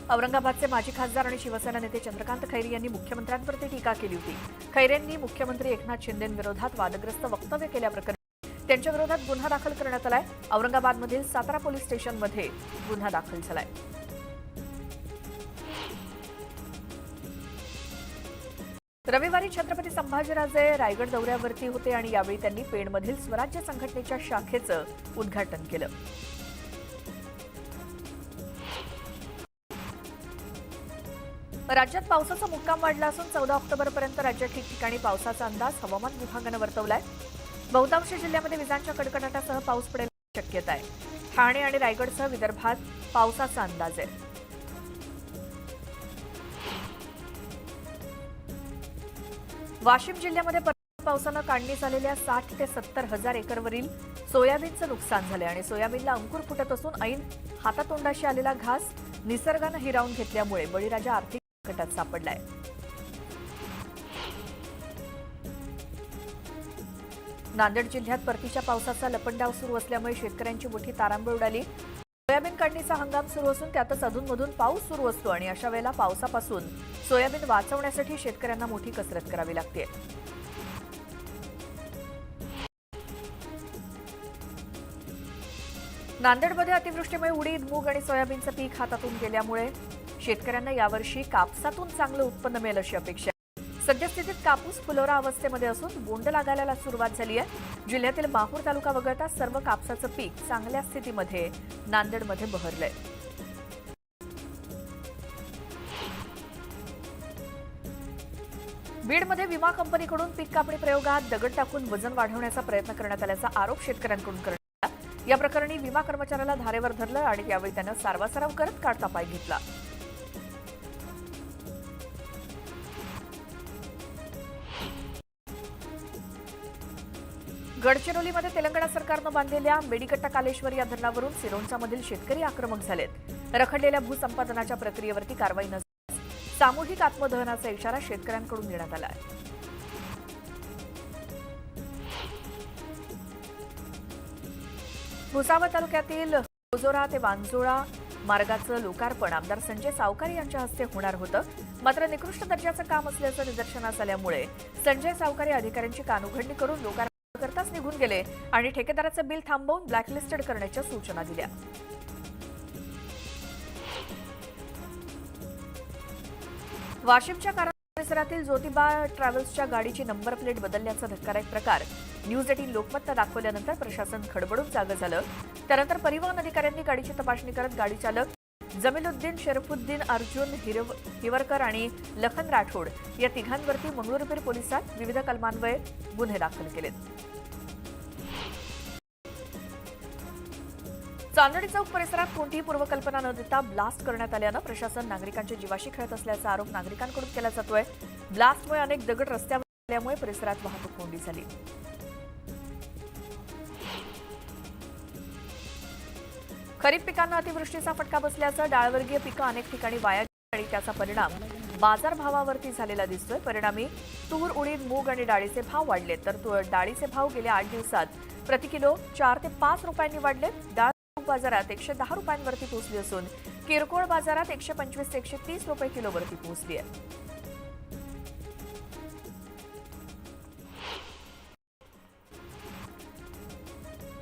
औरंगाबादचे माजी खासदार आणि शिवसेना नेते चंद्रकांत खैरे यांनी मुख्यमंत्र्यांवरती टीका केली होती. खैरेंनी मुख्यमंत्री एकनाथ शिंदेंविरोधात वादग्रस्त वक्तव्य केल्याप्रकरणी त्यांच्या विरोधात गुन्हा दाखल करण्यात आलाय. औरंगाबादमधील सातारा पोलीस स्टेशनमध्ये गुन्हा दाखल झालाय. रविवारी छत्रपती संभाजीराजे रायगड दौऱ्यावरती होते आणि यावेळी त्यांनी पेणमधील स्वराज्य संघटनेच्या शाखेचं उद्घाटन केलं. राज्यात पावसाचा मुक्काम वाढला असून 14 ऑक्टोबरपर्यंत राज्यात ठिकठिकाणी पावसाचा अंदाज हवामान विभागानं वर्तवलाय. बहुतांश जिल्ह्यामध्ये विजांच्या कडकडाटासह पाऊस पडेल शक्यता आहे. ठाणे आणि रायगडसह विदर्भात पावसाचा अंदाज आहे. वाशिम जिल्ह्यामध्ये पावसानं काढणी झालेल्या 60 ते 70 हजार एकरवरील सोयाबीनचं नुकसान झालंय आणि सोयाबीनला अंकुर फुटत असून ऐन हातातोंडाशी आलेला घास निसर्गानं हिरावून घेतल्यामुळे बळीराजा आर्थिक संकटात सापडलाय. नांदेड जिल्ह्यात परतीच्या पावसाचा लपंडाव सुरू असल्यामुळे शेतकऱ्यांची मोठी तारांबळ उडाली. सोयाबीन काढणीचा हंगाम सुरू असून त्यातच अधूनमधून पाऊस सुरू असतो आणि अशा वेळेला पावसापासून सोयाबीन वाचवण्यासाठी शेतकऱ्यांना मोठी कसरत करावी लागते. नांदेडमध्ये अतिवृष्टीमुळे उडीद, मूग आणि सोयाबीनचं पीक हातातून गेल्यामुळे शेतकऱ्यांना यावर्षी कापसातून चांगलं उत्पन्न मिळेल अशी अपेक्षा आहे. सद्यस्थितीत कापूस फुलोरा अवस्थेमध्ये असून बोंड लागायला सुरुवात झाली आहे. जिल्ह्यातील माहूर तालुका वगळता सर्व कापसाचं पीक चांगल्या स्थितीमध्ये नांदेडमध्ये बहरलंय. बीडमध्ये विमा कंपनीकडून पीक कापणी प्रयोगात दगड टाकून वजन वाढवण्याचा प्रयत्न करण्यात आल्याचा आरोप शेतकऱ्यांकडून करण्यात आला. या प्रकरणी विमा कर्मचाऱ्याला धारेवर धरलं आणि यावेळी त्यानं सारवासारव करत काढता पाय घेतला. गडचिरोलीमध्ये तेलंगणा सरकारनं बांधलेल्या मेडिकट्टा कालेश्वर या धरणावरून सिरोंचामधील शेतकरी आक्रमक झालेत. रखडलेल्या भूसंपादनाच्या प्रक्रियेवरती कारवाई न झाल्यास सामूहिक आत्मदहनाचा इशारा शेतकऱ्यांकडून देण्यात आला आहे. भुसावळ तालुक्यातील ओजोरा ते वांजोळा मार्गाचं लोकार्पण आमदार संजय सावकारी यांच्या हस्ते होणार होतं. मात्र निकृष्ट दर्जाचं काम असल्याचं निदर्शनास आल्यामुळे संजय सावकारी अधिकाऱ्यांची कानउघडणी करून लोकार्पण करताच निघून गेले आणि ठेकेदाराचं बिल थांबवून ब्लॅकलिस्टेड करण्याच्या सूचना दिल्या. वाशिमच्या परिसरातील ज्योतिबा ट्रॅव्हल्सच्या गाडीची नंबर प्लेट बदलण्याचा धक्कादायक प्रकार न्यूज 18 लोकमतनं दाखवल्यानंतर प्रशासन खडबडून जागं झालं. त्यानंतर परिवहन अधिकाऱ्यांनी गाडीची तपासणी करत गाडी चालक जमीलुद्दीन, शरफुद्दीन, अर्जुन हिवरकर आणि लखन राठोड या तिघांवरती मंगळुरूपीर पोलिसात विविध कलमान्वये गुन्हे दाखल केलेत. चांदणी चौक परिसरात कोणतीही पूर्वकल्पना न देता ब्लास्ट करण्यात आल्यानं प्रशासन नागरिकांच्या जीवाशी खेळत असल्याचा आरोप नागरिकांकडून केला जातोय. ब्लास्टमुळे अनेक दगड रस्त्यावर आल्यामुळे परिसरात वाहतूक कोंडी झाली. खरीप पिकांना अतिवृष्टीचा फटका बसल्याचं डाळवर्गीय पिकं अनेक ठिकाणी वाया गेली आणि त्याचा परिणाम बाजारभावावरती झालेला दिसतोय. परिणामी तूर, उडीद, मूग आणि डाळीचे भाव वाढले तर डाळीचे भाव गेल्या 8 दिवसात प्रति किलो 4 ते 5 रुपयांनी वाढले. डाळ बाजारात 110 रुपयांवरती पोहोचली असून किरकोळ बाजारात 125 ते 130 रुपये किलोवरती पोहोचली आहे.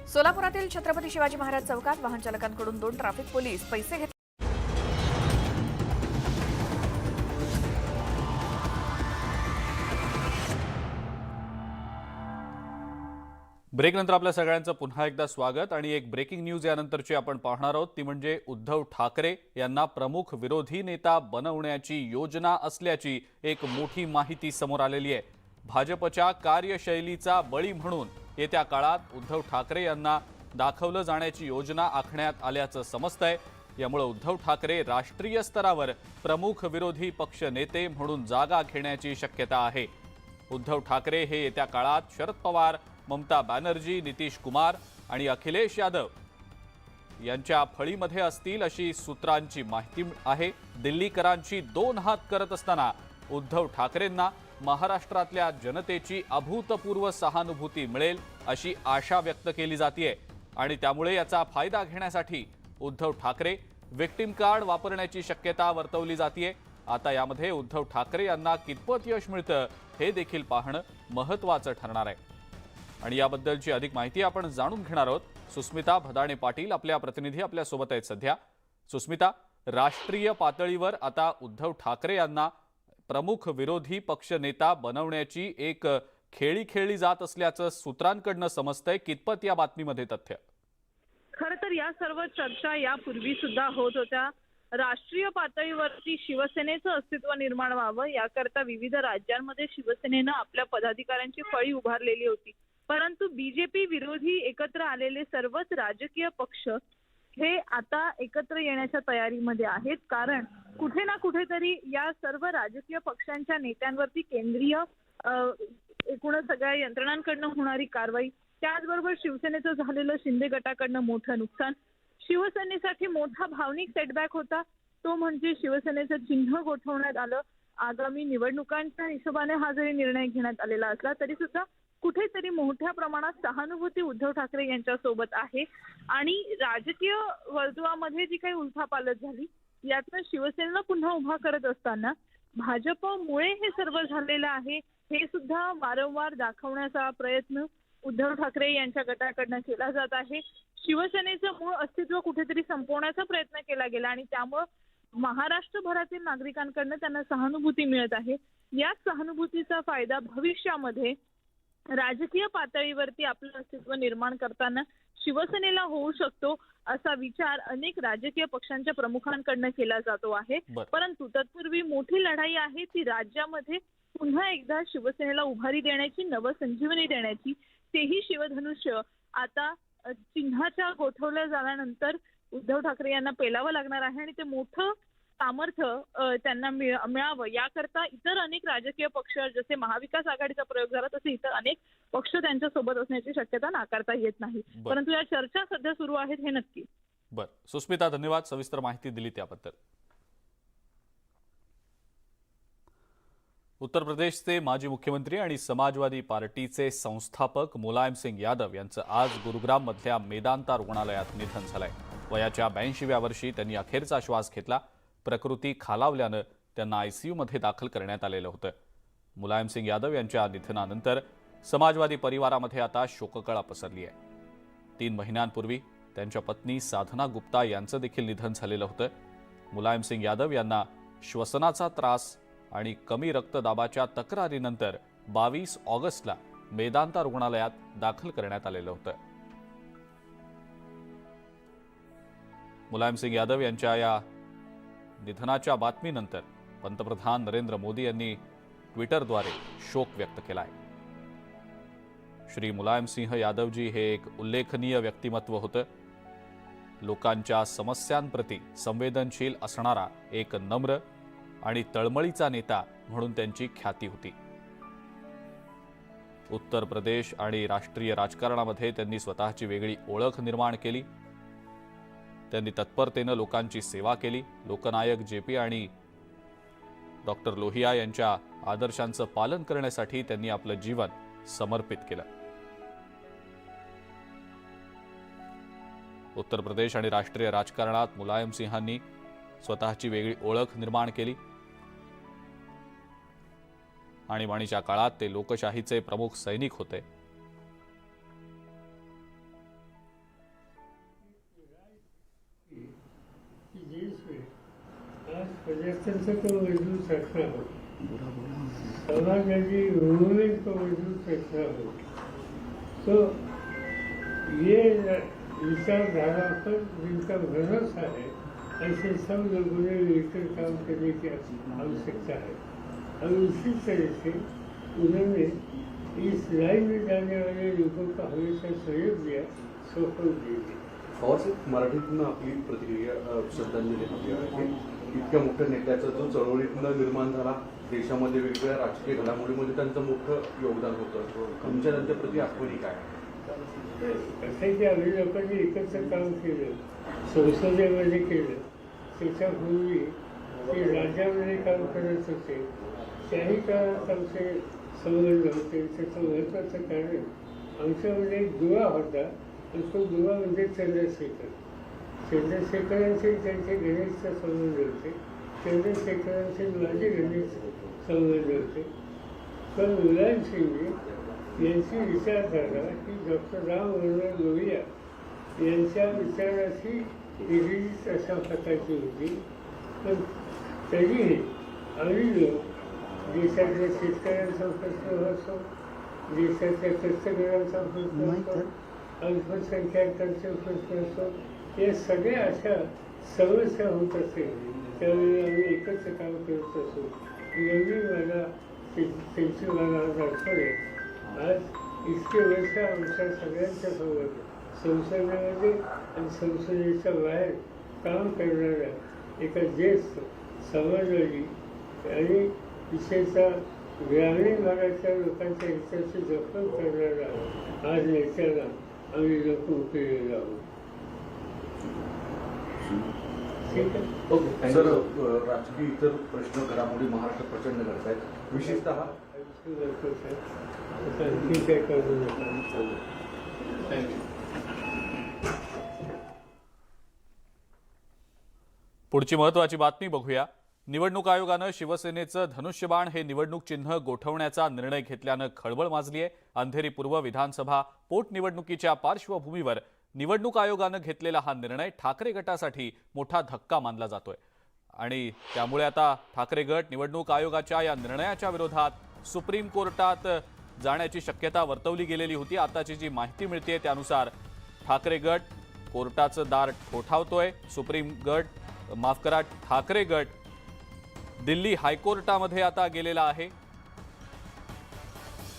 सोलापुरातील छत्रपती शिवाजी महाराज चौकात वाहन चालकांकडून 2 ट्रॅफिक पोलीस पैसे घेतले. ब्रेकनंतर आपल्या सगळ्यांचं पुन्हा एकदा स्वागत आणि एक ब्रेकिंग न्यूज यानंतरची आपण पाहणार आहोत ती म्हणजे उद्धव ठाकरे यांना प्रमुख विरोधी नेता बनवण्याची योजना असल्याची एक मोठी माहिती समोर आलेली आहे. भाजपच्या कार्यशैलीचा बळी म्हणून येत्या काळात उद्धव ठाकरे यांना दाखवलं जाण्याची योजना आखण्यात आल्याचं समजतंय। यामुळे उद्धव ठाकरे राष्ट्रीय स्तरावर प्रमुख विरोधी पक्ष नेते म्हणून जागा घेण्याची शक्यता आहे। उद्धव ठाकरे हे येत्या काळात शरद पवार, ममता बॅनर्जी, नितीश कुमार आणि अखिलेश यादव यांच्या फळीमध्ये असतील अशी सूत्रांची माहिती आहे। दिल्लीकरांची दोन हात करत असताना उद्धव ठाकरेंना महाराष्ट्रातल्या जनतेची अभूतपूर्व सहानुभूती मिळेल अशी आशा व्यक्त केली जाते आणि त्यामुळे याचा फायदा घेण्यासाठी उद्धव ठाकरे विक्टिम कार्ड वापरण्याची शक्यता वर्तवली जाते। आता यामध्ये उद्धव ठाकरे यांना कितपत यश मिळतं हे देखील पाहणं महत्त्वाचं ठरणार आहे आणि याबद्दलची अधिक माहिती आपण जाणून घेणार आहोत। सुस्मिता भदाणे पाटील आपल्या प्रतिनिधी आपल्या सोबत आहेत सध्या। सुस्मिता, राष्ट्रीय पातळीवर आता उद्धव ठाकरे यांना प्रमुख विरोधी पक्ष नेता बनवण्याची एक खेळी खेळली जात असल्याचं सूत्रांकडनं समजतंय, कितपत या बातमीमध्ये तथ्य? खरं तर या सर्व चर्चा यापूर्वी सुद्धा होत होत्या। राष्ट्रीय पातळीवरती शिवसेनेचं अस्तित्व निर्माण व्हावं याकरता विविध राज्यांमध्ये शिवसेनेनं आपल्या पदाधिकाऱ्यांची फळी उभारलेली होती, परंतु बीजेपी विरोधी एकत्र आलेले सर्वच राजकीय पक्ष हे आता एकत्र येण्याच्या तयारीमध्ये आहेत। कारण कुठे ना कुठेतरी या सर्व राजकीय पक्षांच्या नेत्यांवरती केंद्रीय एकूणच सगळ्या यंत्रणांकडनं होणारी कारवाई, त्याचबरोबर शिवसेनेचं झालेलं शिंदे गटाकडनं मोठं नुकसान, शिवसेनेसाठी मोठा भावनिक सेटबॅक होता तो म्हणजे शिवसेनेचं चिन्ह गोठवण्यात आलं। आगामी निवडणुकांच्या हिशोबाने हा जरी निर्णय घेण्यात आलेला असला तरी सुद्धा कुठेतरी मोठ्या प्रमाणात सहानुभूती उद्धव ठाकरे यांच्या सोबत आहे आणि राजकीय वर्तुळामध्ये जी काही उलथापालट झाली यातनं शिवसेनेला पुन्हा उभा करत असताना भाजपमुळे हे सर्व झालेलं आहे हे सुद्धा वारंवार दाखवण्याचा प्रयत्न उद्धव ठाकरे यांच्या गटाकडनं केला जात आहे। शिवसेनेचं मूळ अस्तित्व कुठेतरी संपवण्याचा प्रयत्न केला गेला आणि त्यामुळे महाराष्ट्रभरातील नागरिकांकडनं त्यांना सहानुभूती मिळत आहे। या सहानुभूतीचा फायदा भविष्यामध्ये राजकीय पातळीवरती आपलं अस्तित्व निर्माण करताना शिवसेनेला होऊ शकतो असा विचार अनेक राजकीय पक्षांच्या प्रमुखांकडनं केला जातो आहे। परंतु तत्पूर्वी मोठी लढाई आहे ती राज्यामध्ये पुन्हा एकदा शिवसेनेला उभारी देण्याची, नवसंजीवनी देण्याची। तेही शिवधनुष्य आता चिन्हाच्या गोठवल्या झाल्यानंतर उद्धव ठाकरे यांना पेलावं लागणार आहे आणि ते मोठं सामर्थ्य त्यांना मिळावं याकरता इतर अनेक राजकीय पक्ष जसे महाविकास आघाडीचा प्रयोग झाला तसे इतर अनेक पक्ष त्यांच्या सोबत असण्याची शक्यता नाकारता येत नाही। परंतु या चर्चा सध्या सुरू आहेत हे नक्की। सुस्मिता, धन्यवाद सविस्तर माहिती दिली त्याबद्दल। उत्तर प्रदेशचे माजी मुख्यमंत्री आणि समाजवादी पार्टीचे संस्थापक मुलायम सिंग यादव यांचं आज गुरुग्राम मधल्या मेदांता रुग्णालयात निधन झालंय। वयाच्या 82व्या वर्षी त्यांनी अखेरचा श्वास घेतला। प्रकृती खालावल्यानं त्यांना आयसीयू मध्ये दाखल करण्यात आलेलं होतं। मुलायम सिंग यादव यांच्या निधनानंतर समाजवादी परिवारामध्ये आता शोककळा पसरली आहे। 3 महिन्यांपूर्वी त्यांच्या पत्नी साधना गुप्ता यांचं देखील निधन झालेलं होतं। मुलायम सिंग यादव यांना श्वसनाचा त्रास आणि कमी रक्तदाबाच्या तक्रारीनंतर 22 ऑगस्टला मेदांता रुग्णालयात दाखल करण्यात आलेलं होतं। मुलायम सिंग यादव यांच्या या निधनाच्या बातमीनंतर पंतप्रधान नरेंद्र मोदी यांनी ट्विटरद्वारे शोक व्यक्त केला आहे। श्री मुलायम सिंह यादवजी हे एक उल्लेखनीय व्यक्तिमत्व होतं। लोकांच्या समस्यांप्रती संवेदनशील असणारा एक नम्र आणि तळमळीचा नेता म्हणून त्यांची ख्याती होती। उत्तर प्रदेश आणि राष्ट्रीय राजकारणामध्ये त्यांनी स्वतःची वेगळी ओळख निर्माण केली। त्यांनी तत्परतेने लोकांची सेवा केली। लोकनायक जेपी आणि डॉक्टर लोहिया यांच्या आदर्शांचं पालन करण्यासाठी त्यांनी आपलं जीवन समर्पित केलं। उत्तर प्रदेश आणि राष्ट्रीय राजकारणात मुलायम सिंहांनी स्वतःची वेगळी ओळख निर्माण केली। आणीबाणीच्या काळात ते लोकशाहीचे प्रमुख सैनिक होते। प्रजातंत्र को मजबूत रखना हो, समाजवादी मूवमेंट को मजबूत रखना हो, तो ये विचारधारा पर जिनका भरोसा है ऐसे सब लोगों ने मिलकर काम करने की आवश्यकता है। और इसी तरह से उन्होंने इस लाइन में जाने वाले लोगों का हमेशा सहयोग दिया, सफल दिए। पवार साहेब, मराठीतून आपली प्रतिक्रिया श्रद्धांजली हवी आहे. इतक्या मोठ्या नेत्याचा जो चळवळीतनं निर्माण झाला, देशामध्ये वेगवेगळ्या राजकीय घडामोडीमध्ये त्यांचं मोठं योगदान होतं. तुमच्या त्यांच्याप्रती आठवणी काय? असं आहे की आम्ही लोकांनी एकत्र काम केलं, संसदेमध्ये केलं, त्याच्यापूर्वी ते राज्यामध्ये काम करत होते, त्याही काळात आमचे संबंध होते. त्याचं महत्त्वाचं कारण आमच्यामध्ये एक दुवा होता, आणि तो दुवा म्हणजे चंद्रशेखर. चंद्रशेखरांचे त्यांचे घनिष्ठ संबंध होते, चंद्रशेखरांचे माझे घनिष्ठ संबंध होते. पण मुलायम सिंग यांची विचारधारा ही डॉक्टर राम मनोहर लोहिया यांच्या विचाराशी निगडीत अशा प्रकारची होती. पण तरीही आम्ही लोक देशातल्या शेतकऱ्यांचा प्रश्न असो, देशातल्या कष्टकऱ्यांचा प्रश्न असो, अल्पसंख्याकांचे प्रश्न असो, या सगळ्या अशा समस्या होत असेल त्यावेळी आम्ही एकत्र काम करत असो. एवढी मला त्यांची मला आज आठवण आहे. आज इतके वर्ष आमच्या सगळ्यांच्या सोबत संसदेमध्ये आणि संसदेच्या बाहेर काम करणाऱ्या एका ज्येष्ठ समाजवादी आणि विशेषतः ग्रामीण भागाच्या लोकांच्या हिताची जपण करणारा आज नेत्याला आम्ही लोक उपयोगी आहोत. ठीक आहे. ओके सर, राजकीय इतर प्रश्न घडामोडी महाराष्ट्रात प्रचंड घडत आहेत, विशेषतः ठीक आहे, करू नका. पुढची महत्त्वाची बातमी बघूया. निवडणूक आयोगानं शिवसेनेचं धनुष्यबाण हे निवडणूक चिन्ह गोठवण्याचा निर्णय घेतल्यानं खळबळ माजली आहे. अंधेरी पूर्व विधानसभा पोटनिवडणुकीच्या पार्श्वभूमीवर निवडणूक आयोगानं घेतलेला हा निर्णय ठाकरे गटासाठी मोठा धक्का मानला जातोय आणि त्यामुळे आता ठाकरे गट निवडणूक आयोगाच्या या निर्णयाच्या विरोधात सुप्रीम कोर्टात जाण्याची शक्यता वर्तवली गेलेली होती. आताची जी माहिती मिळते त्यानुसार ठाकरे गट कोर्टाचं दार ठोठावतोय. ठाकरे गट दिल्ली हायकोर्टामध्ये आता गेलेला आहे.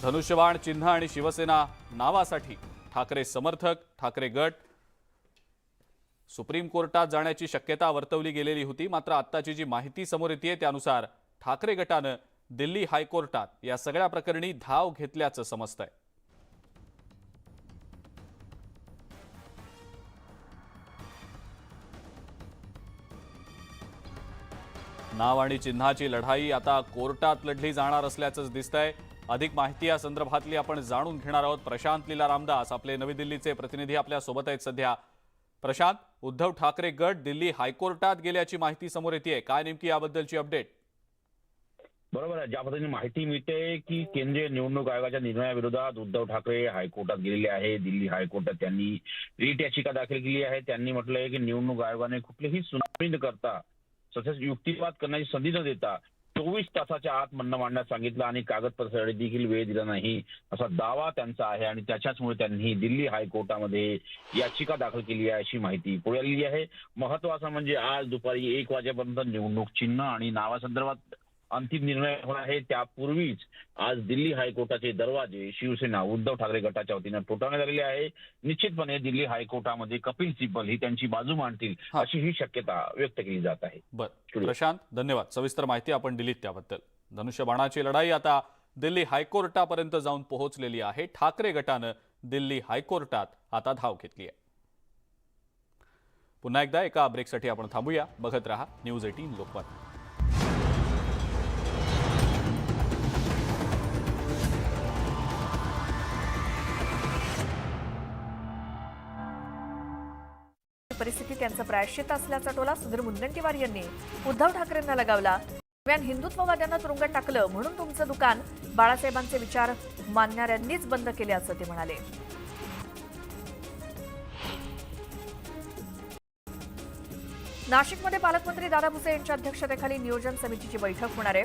धनुष्यबाण चिन्ह आणि शिवसेना नावासाठी ठाकरे समर्थक ठाकरे गट सुप्रीम कोर्टात जाण्याची शक्यता वर्तवली गेलेली होती. मात्र आत्ताची जी माहिती समोर येते त्यानुसार ठाकरे गटानं दिल्ली हायकोर्टात या सगळ्या प्रकरणी धाव घेतल्याचं समजतंय. नाव आणि चिन्हाची लढाई आता कोर्टात लढली जाणार असल्याचंच दिसतंय. अधिक माहिती या संदर्भातली आपण जाणून घेणार आहोत. प्रशांत लीला रामदास आपले नवी दिल्लीचे प्रतिनिधी आपल्या सोबत आहेत सध्या. प्रशांत, उद्धव ठाकरे गट दिल्ली हायकोर्टात गेल्याची माहिती समोर येते, काय नेमकी याबद्दलची अपडेट? बरोबर आहे. ज्या पद्धतीने माहिती मिळते की केंद्रीय निवडणूक आयोगाच्या निर्णयाविरोधात उद्धव ठाकरे हायकोर्टात गेलेले आहे. दिल्ली हायकोर्टात त्यांनी रिट याचिका दाखल केली आहे. त्यांनी म्हटलंय की निवडणूक आयोगाने कुठलीही सुनावणी न करता तसेच युक्तिवाद करण्याची संधी न देता 24 तासाच्या आत म्हणणं मांडण्यास सांगितलं आणि कागदपत्रासाठी देखील वेळ दिला नाही असा दावा त्यांचा आहे आणि त्याच्याचमुळे त्यांनी दिल्ली हायकोर्टामध्ये याचिका दाखल केली आहे अशी माहिती पुढे आलेली आहे. महत्वाचं म्हणजे आज दुपारी 1 वाजेपर्यंत निवडणूक चिन्ह आणि नावासंदर्भात अंतिम निर्णय होणार आहे. त्यापूर्वीच आज दिल्ली हायकोर्टाचे दरवाजे शिवसेना उद्धव ठाकरे गटाच्या वतीनं ठोठावण्यात आलेले आहे. निश्चितपणे दिल्ली हायकोर्टामध्ये कपिल सिब्बल ही त्यांची बाजू मांडतील अशी ही शक्यता व्यक्त केली जात आहे. बरं प्रशांत, धन्यवाद. सविस्तर माहिती आपण दिलीत त्याबद्दल. धनुष्यबाणाची लढाई आता दिल्ली हायकोर्टापर्यंत जाऊन पोहोचलेली आहे. ठाकरे गटानं दिल्ली हायकोर्टात आता धाव घेतली आहे. पुन्हा एकदा एका ब्रेकसाठी आपण थांबूया. बघत रहा न्यूज 18 लोकमत. परिस्थिती त्यांचं प्रायश्चित असल्याचा टोला सुधीर मुनगंटीवार यांनी उद्धव ठाकरेंना लगावला. दरम्यान हिंदुत्ववाद्यांना तुरुंगात टाकलं म्हणून तुमचं दुकान बाळासाहेबांचे विचार मानणाऱ्यांनीच बंद केल्याचं ते म्हणाले. नाशिकमध्ये पालकमंत्री दादा भुसे यांच्या अध्यक्षतेखाली नियोजन समितीची बैठक होणार आहे.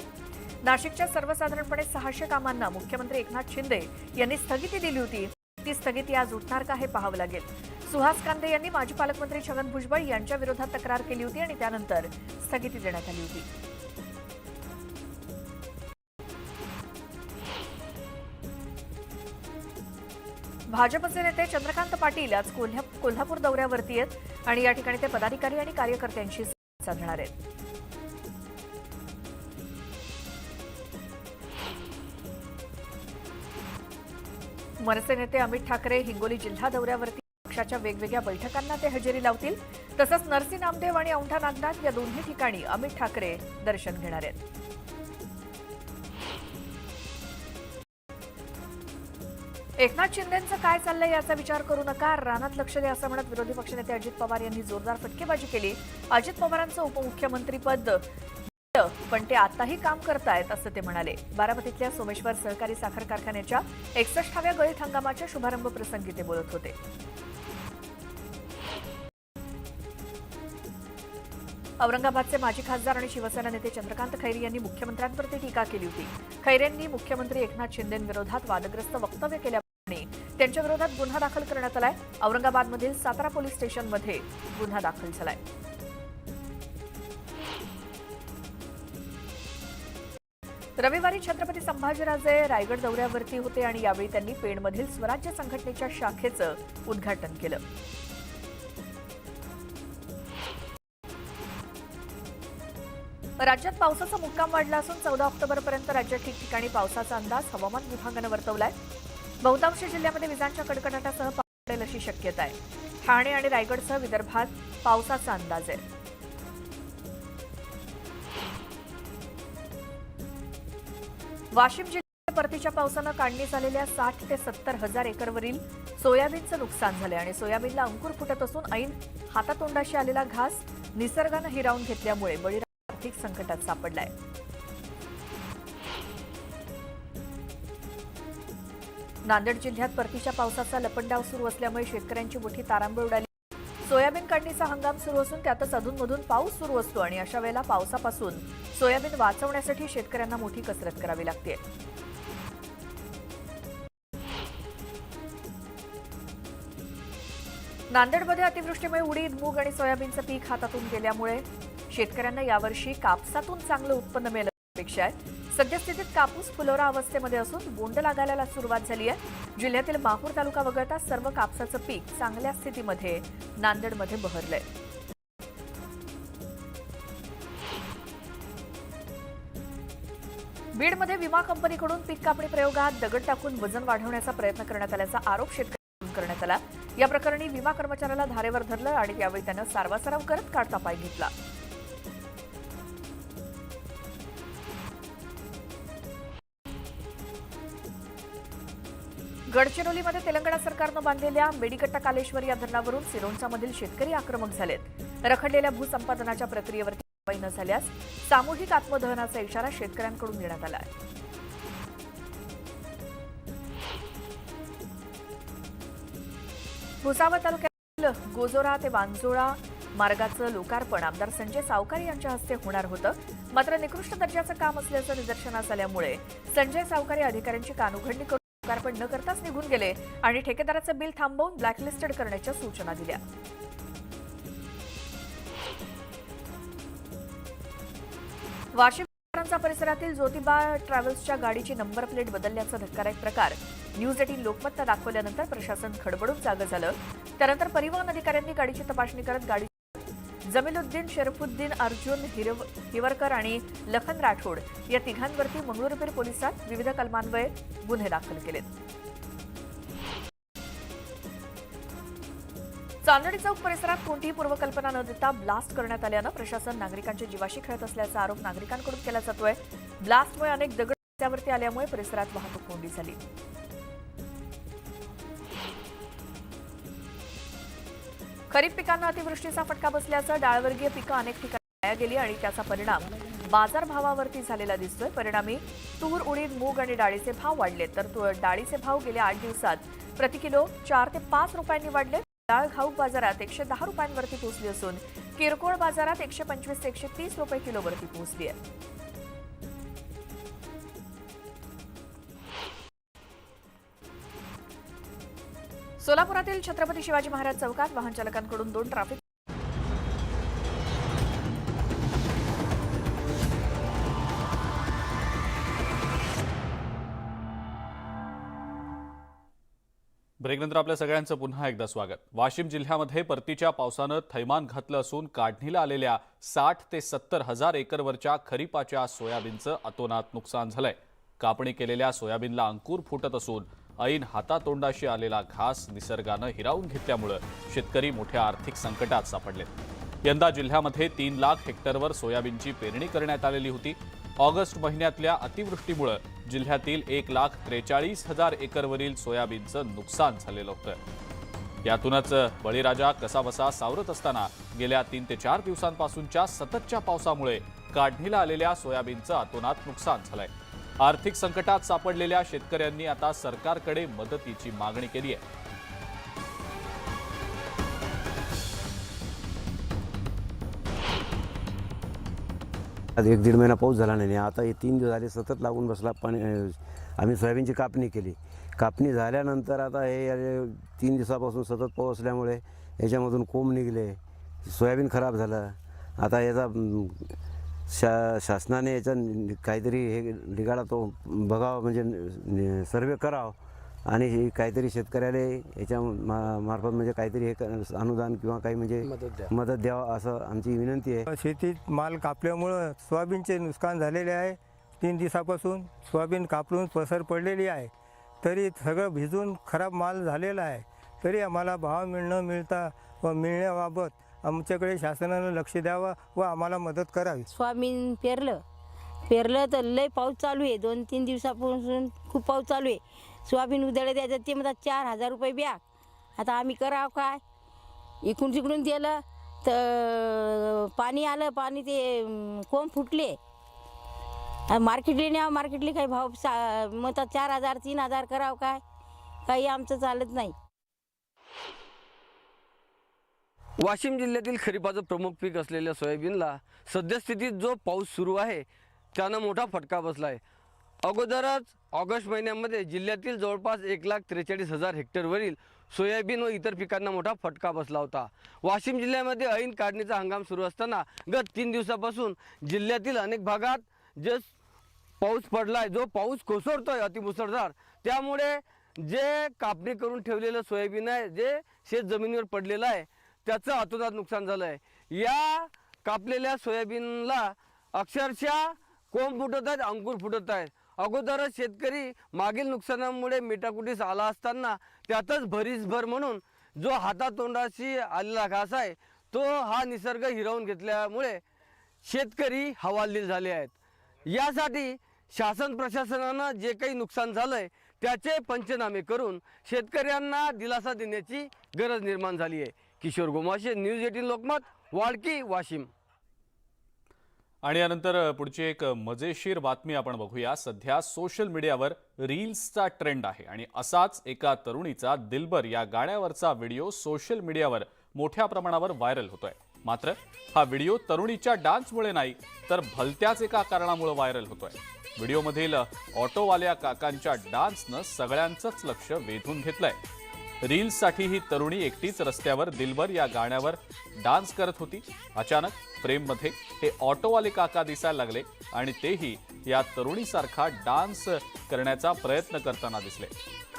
नाशिकच्या सर्वसाधारणपणे 600 कामांना मुख्यमंत्री एकनाथ शिंदे यांनी स्थगिती दिली होती. ती स्थगिती आज उठणार का हे पाहावं लागेल. सुहास कांदे यांनी माजी पालकमंत्री छगन भुजबळ यांच्या विरोधात तक्रार केली होती आणि त्यानंतर स्थगिती देण्यात आली होती. भाजपचे नेते चंद्रकांत पाटील आज कोल्हापूर दौऱ्यावरती आहेत आणि या ठिकाणी ते पदाधिकारी आणि कार्यकर्त्यांशी संवाद साधणार आहेत. मनसे नेते अमित ठाकरे हिंगोली जिल्हा दौऱ्यावरती पक्षाच्या वेगवेगळ्या बैठकांना ते हजेरी लावतील. तसंच नरसी नामदेव आणि औंढा नागनाथ या दोन्ही ठिकाणी अमित ठाकरे दर्शन घेणार आहेत. एकनाथ शिंदेंचं काय चाललंय याचा विचार करू नका, रानात लक्ष द्या असं म्हणत विरोधी पक्षनेते अजित पवार यांनी जोरदार फटकेबाजी केली. अजित पवारांचं उपमुख्यमंत्रीपद पण ते आताही काम करतायत असं ते म्हणाले. बारामतीतल्या सोमेश्वर सहकारी साखर कारखान्याच्या 61व्या गळीत हंगामाच्या शुभारंभ प्रसंगी ते बोलत होते. औरंगाबादचे माजी खासदार आणि शिवसेना नेते चंद्रकांत खैरे यांनी मुख्यमंत्र्यांवरती टीका केली होती. खैरेंनी मुख्यमंत्री एकनाथ शिंदेंविरोधात वादग्रस्त वक्तव्य केल्याप्रकरणी त्यांच्या विरोधात गुन्हा दाखल करण्यात आलाय. औरंगाबादमधील सातारा पोलीस स्टेशनमध्ये गुन्हा दाखल झालाय. रविवारी छत्रपती संभाजीराजे रायगड दौऱ्यावरती होते आणि यावेळी त्यांनी पेणमधील स्वराज्य संघटनेच्या शाखेचं उद्घाटन केलं. राज्यात पावसाचा मुक्काम वाढला असून 14 ऑक्टोबरपर्यंत राज्यात ठिकठिकाणी पावसाचा अंदाज हवामान विभागानं वर्तवलाय. बहुतांश जिल्ह्यामध्ये विजांच्या कडकडाटासह पाऊस पडेल अशी शक्यता आहे. ठाणे आणि रायगडसह विदर्भात पावसाचा अंदाज आहे. वाशिम जिल्ह्यात परतीच्या पावसानं काढणी झालेल्या 60 ते 70 हजार एकरवरील सोयाबीनचं नुकसान झालंय आणि सोयाबीनला अंकुर फुटत असून ऐन हातातोंडाशी आलेला घास निसर्गानं हिरावून घेतल्यामुळे बळीराजा आर्थिक संकटात सापडलाय. नांदेड जिल्ह्यात परतीच्या पावसाचा लपंडाव सुरू असल्यामुळे शेतकऱ्यांची मोठी तारांबळ उडाली. सोयाबीन काढणीचा हंगाम सुरू असून त्यातच अधूनमधून पाऊस सुरू असतो आणि अशा वेळेला पावसापासून सोयाबीन वाचवण्यासाठी शेतकऱ्यांना मोठी कसरत करावी लागते. नांदेडमध्ये अतिवृष्टीमुळे उडीद, मूग आणि सोयाबीनचं पीक हातातून गेल्यामुळे शेतकऱ्यांना यावर्षी कापसातून चांगलं उत्पन्न मिळेल अपेक्षा आहे. सद्यस्थितीत कापूस फुलोरा अवस्थेमध्ये असून बोंड लागायला सुरुवात झाली आहे. जिल्ह्यातील माहूर तालुका वगळता सर्व कापसाचं पीक चांगल्या स्थितीमध्ये नांदेडमध्ये बहरलंय. बीडमध्ये विमा कंपनीकडून पीक कापणी प्रयोगात दगड टाकून वजन वाढवण्याचा प्रयत्न करण्यात आल्याचा आरोप शेतकऱ्यांकडून करण्यात आला. या प्रकरणी विमा कर्मचाऱ्याला धारेवर धरलं आणि यावेळी त्यानं सारवासारव करत काढता पाय घेतला. गडचिरोलीमध्ये तेलंगणा सरकारनं बांधलेल्या मेडिकट्टा कालेश्वर या धरणावरून सिरोंचामधील शेतकरी आक्रमक झालेत. रखडलेल्या भूसंपादनाच्या प्रक्रियेवरती कारवाई न झाल्यास सामूहिक आत्मदहनाचा इशारा शेतकऱ्यांकडून देण्यात आला आहे. भुसावळ तालुक्यातील गोजोरा ते वांजोळा मार्गाचं लोकार्पण आमदार संजय सावकारी यांच्या हस्ते होणार होतं. मात्र निकृष्ट दर्जाचं काम असल्याचं निदर्शनास आल्यामुळे संजय सावकारी अधिकाऱ्यांची कानउघडणी करून लोकार्पण न करताच निघून गेले आणि ठेकेदाराचं बिल थांबवून ब्लॅकलिस्टेड करण्याच्या सूचना दिल्या. वाशिम परिसरातील ज्योतिबा ट्रॅव्हल्सच्या गाडीची नंबर प्लेट बदलण्याचा धक्कादायक प्रकार न्यूज 18 लोकमतला दाखवल्यानंतर प्रशासन खडबडून जागं झालं. त्यानंतर परिवहन अधिकाऱ्यांनी गाडीची तपासणी करत गाडी जमीलुद्दीन, शरफुद्दीन, अर्जुन हिवरकर आणि लखन राठोड या तिघांवरती मंगळुरपीर पोलिसात विविध कलमान्वये गुन्हे दाखल केलेत. चांदणी चौक परिसरात कोणतीही पूर्वकल्पना न देता ब्लास्ट करण्यात आल्यानं प्रशासन नागरिकांच्या जीवाशी खेळत असल्याचा आरोप नागरिकांकडून केला जातोय. ब्लास्टमुळे अनेक दगड रस्त्यावरती आल्यामुळे परिसरात वाहतूक कोंडी झाली. खरीप पिकांना अतिवृष्टीचा फटका बसल्याचं डाळवर्गीय पिकं अनेक ठिकाणी वाया गेली आणि त्याचा परिणाम बाजारभावावरती झालेला दिसतोय. परिणामी तूर, उडीद, मूग आणि डाळीचे भाव वाढले तर डाळीचे भाव गेल्या 8 दिवसात प्रति किलो 4 ते 5 रुपयांनी वाढले. डाळ घाऊक बाजारात 110 रुपयांवरती पोहोचली असून किरकोळ बाजारात 125 ते 130 रुपये किलोवरती पोहोचली आहे. सोलापुरातील छत्रपती शिवाजी महाराज चौकात वाहन चालकांकडून 2 ट्रॅफिक ब्रेकनंतर आपल्या सगळ्यांचं पुन्हा एकदा स्वागत। वाशिम जिल्ह्यामध्ये परतीच्या पावसानं थैमान घातलं असून काढणीला आलेल्या 60 ते 70 हजार एकरवरच्या खरीपाच्या सोयाबीनचं अतोनात नुकसान झालंय। कापणी केलेल्या सोयाबीनला अंकुर फुटत असून ऐन हातातोंडाशी आलेला घास निसर्गानं हिरावून घेतल्यामुळे शेतकरी मोठ्या आर्थिक संकटात सापडलेत। यंदा जिल्ह्यामध्ये 3 लाख हेक्टरवर सोयाबीनची पेरणी करण्यात आलेली होती। ऑगस्ट महिन्यातल्या अतिवृष्टीमुळे जिल्ह्यातील 1,43,000 एकरवरील सोयाबीनचं नुकसान झालेलं होतं। यातूनच बळीराजा कसाबसा सावरत असताना गेल्या 3 ते 4 दिवसांपासूनच्या सततच्या पावसामुळे काढणीला आलेल्या सोयाबीनचं अतोनात नुकसान झालंय। आर्थिक संकटात सापडलेल्या शेतकऱ्यांनी आता सरकारकडे मदतीची मागणी केली आहे। आज 1-1.5 महिना पाऊस झाला नाही, आता हे 3 दिवस झाले सतत लागून बसला। पाणी आम्ही सोयाबीनची कापणी केली। कापणी झाल्यानंतर आता हे 3 दिवसापासून सतत पाऊस असल्यामुळे याच्यामधून कोंब निघले, सोयाबीन खराब झालं। आता याचा शासनाने याचा काहीतरी हे निघाला तो बघावं, म्हणजे सर्वे करावं आणि काहीतरी शेतकऱ्याला याच्या मार्फत म्हणजे काहीतरी हे अनुदान किंवा काही म्हणजे मदत द्यावं असं आमची विनंती आहे। शेतीत माल कापल्यामुळं सोयाबीनचे नुकसान झालेले आहे। 3 दिवसापासून सोयाबीन कापडून पसर पडलेली आहे, तरी सगळं भिजून खराब माल झालेला आहे। तरी आम्हाला भाव मिळण्याबाबत आमच्याकडे शासनानं लक्ष द्यावं व आम्हाला मदत करावी। सोयाबीन पेरलं तर लय पाऊस चालू आहे। 2-3 दिवसापासून खूप पाऊस चालू आहे। सोयाबीन उधळे द्यायचं ते म्हणतात 4,000 रुपये बॅग। आता आम्ही करावं काय? इकडून तिकडून दिलं तर पाणी आलं, पाणी ते कोंब फुटले। मार्केटला न्यावं, मार्केटला काही भाव म्हणतात 4,000 3,000 करावं काय? काही आमचं चालत नाही। वाशिम जिल्ह्यातील खरीपाचं प्रमुख पीक असलेल्या सोयाबीनला सद्यस्थितीत जो पाऊस सुरू आहे त्यानं मोठा फटका बसला आहे। अगोदरच ऑगस्ट महिन्यामध्ये जिल्ह्यातील जवळपास 1,43,000 हेक्टरवरील सोयाबीन व इतर पिकांना मोठा फटका बसला होता। वाशिम जिल्ह्यामध्ये ऐन काढणीचा हंगाम सुरू असताना गत 3 दिवसापासून जिल्ह्यातील अनेक भागात जे पाऊस पडलाय, जो पाऊस कोसळतोय अतिमुसळधार, त्यामुळे जे कापणी करून ठेवलेलं सोयाबीन आहे, जे शेत जमिनीवर पडलेलं आहे, त्याचं अतोनात नुकसान झालं आहे। या कापलेल्या सोयाबीनला अक्षरशः कोंब फुटत आहेत, अंकुर फुटत आहेत। अगोदरच शेतकरी मागील नुकसानामुळे मेटाकुटीस आला असताना त्यातच भरीसभर म्हणून जो हातातोंडाशी आलेला घास आहे तो हा निसर्ग हिरावून घेतल्यामुळे शेतकरी हवालदिल झाले आहेत। यासाठी शासन प्रशासनानं जे काही नुकसान झालंय त्याचे पंचनामे करून शेतकऱ्यांना दिलासा देण्याची गरज निर्माण झाली आहे। किशोर गोमाशे, न्यूज 18 लोकमत, वाळकी, वाशिम। आणि यानंतर पुढची एक मजेशीर बातमी आपण बघूया। सध्या सोशल मीडियावर रील्सचा ट्रेंड आहे आणि असाच एका तरुणीचा दिलबर या गाण्यावरचा व्हिडिओ सोशल मीडियावर मोठ्या प्रमाणावर व्हायरल होतोय। मात्र हा व्हिडिओ तरुणीच्या डान्समुळे नाही तर भलत्याच एका कारणामुळे व्हायरल होतोय। व्हिडिओमधील ऑटोवाल्या काकांच्या डान्सनं सगळ्यांचंच लक्ष वेधून घेतलंय। रील्ससाठी ही तरुणी एकटीच रस्त्यावर दिलबर या गाण्यावर डान्स करत होती। अचानक फ्रेममध्ये हे ऑटोवाले काका दिसायला लागले आणि तेही या तरुणीसारखा डान्स करण्याचा प्रयत्न करताना दिसले।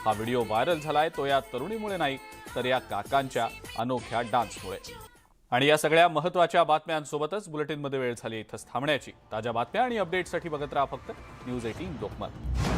हा व्हिडिओ व्हायरल झालाय तो या तरुणीमुळे नाही तर या काकांच्या अनोख्या डान्समुळे। आणि या सगळ्या महत्त्वाच्या बातम्यांसोबतच बुलेटिनमध्ये वेळ झाली इथंच थांबण्याची। ताज्या बातम्या आणि अपडेट्ससाठी बघत राहा फक्त न्यूज 18 लोकमत।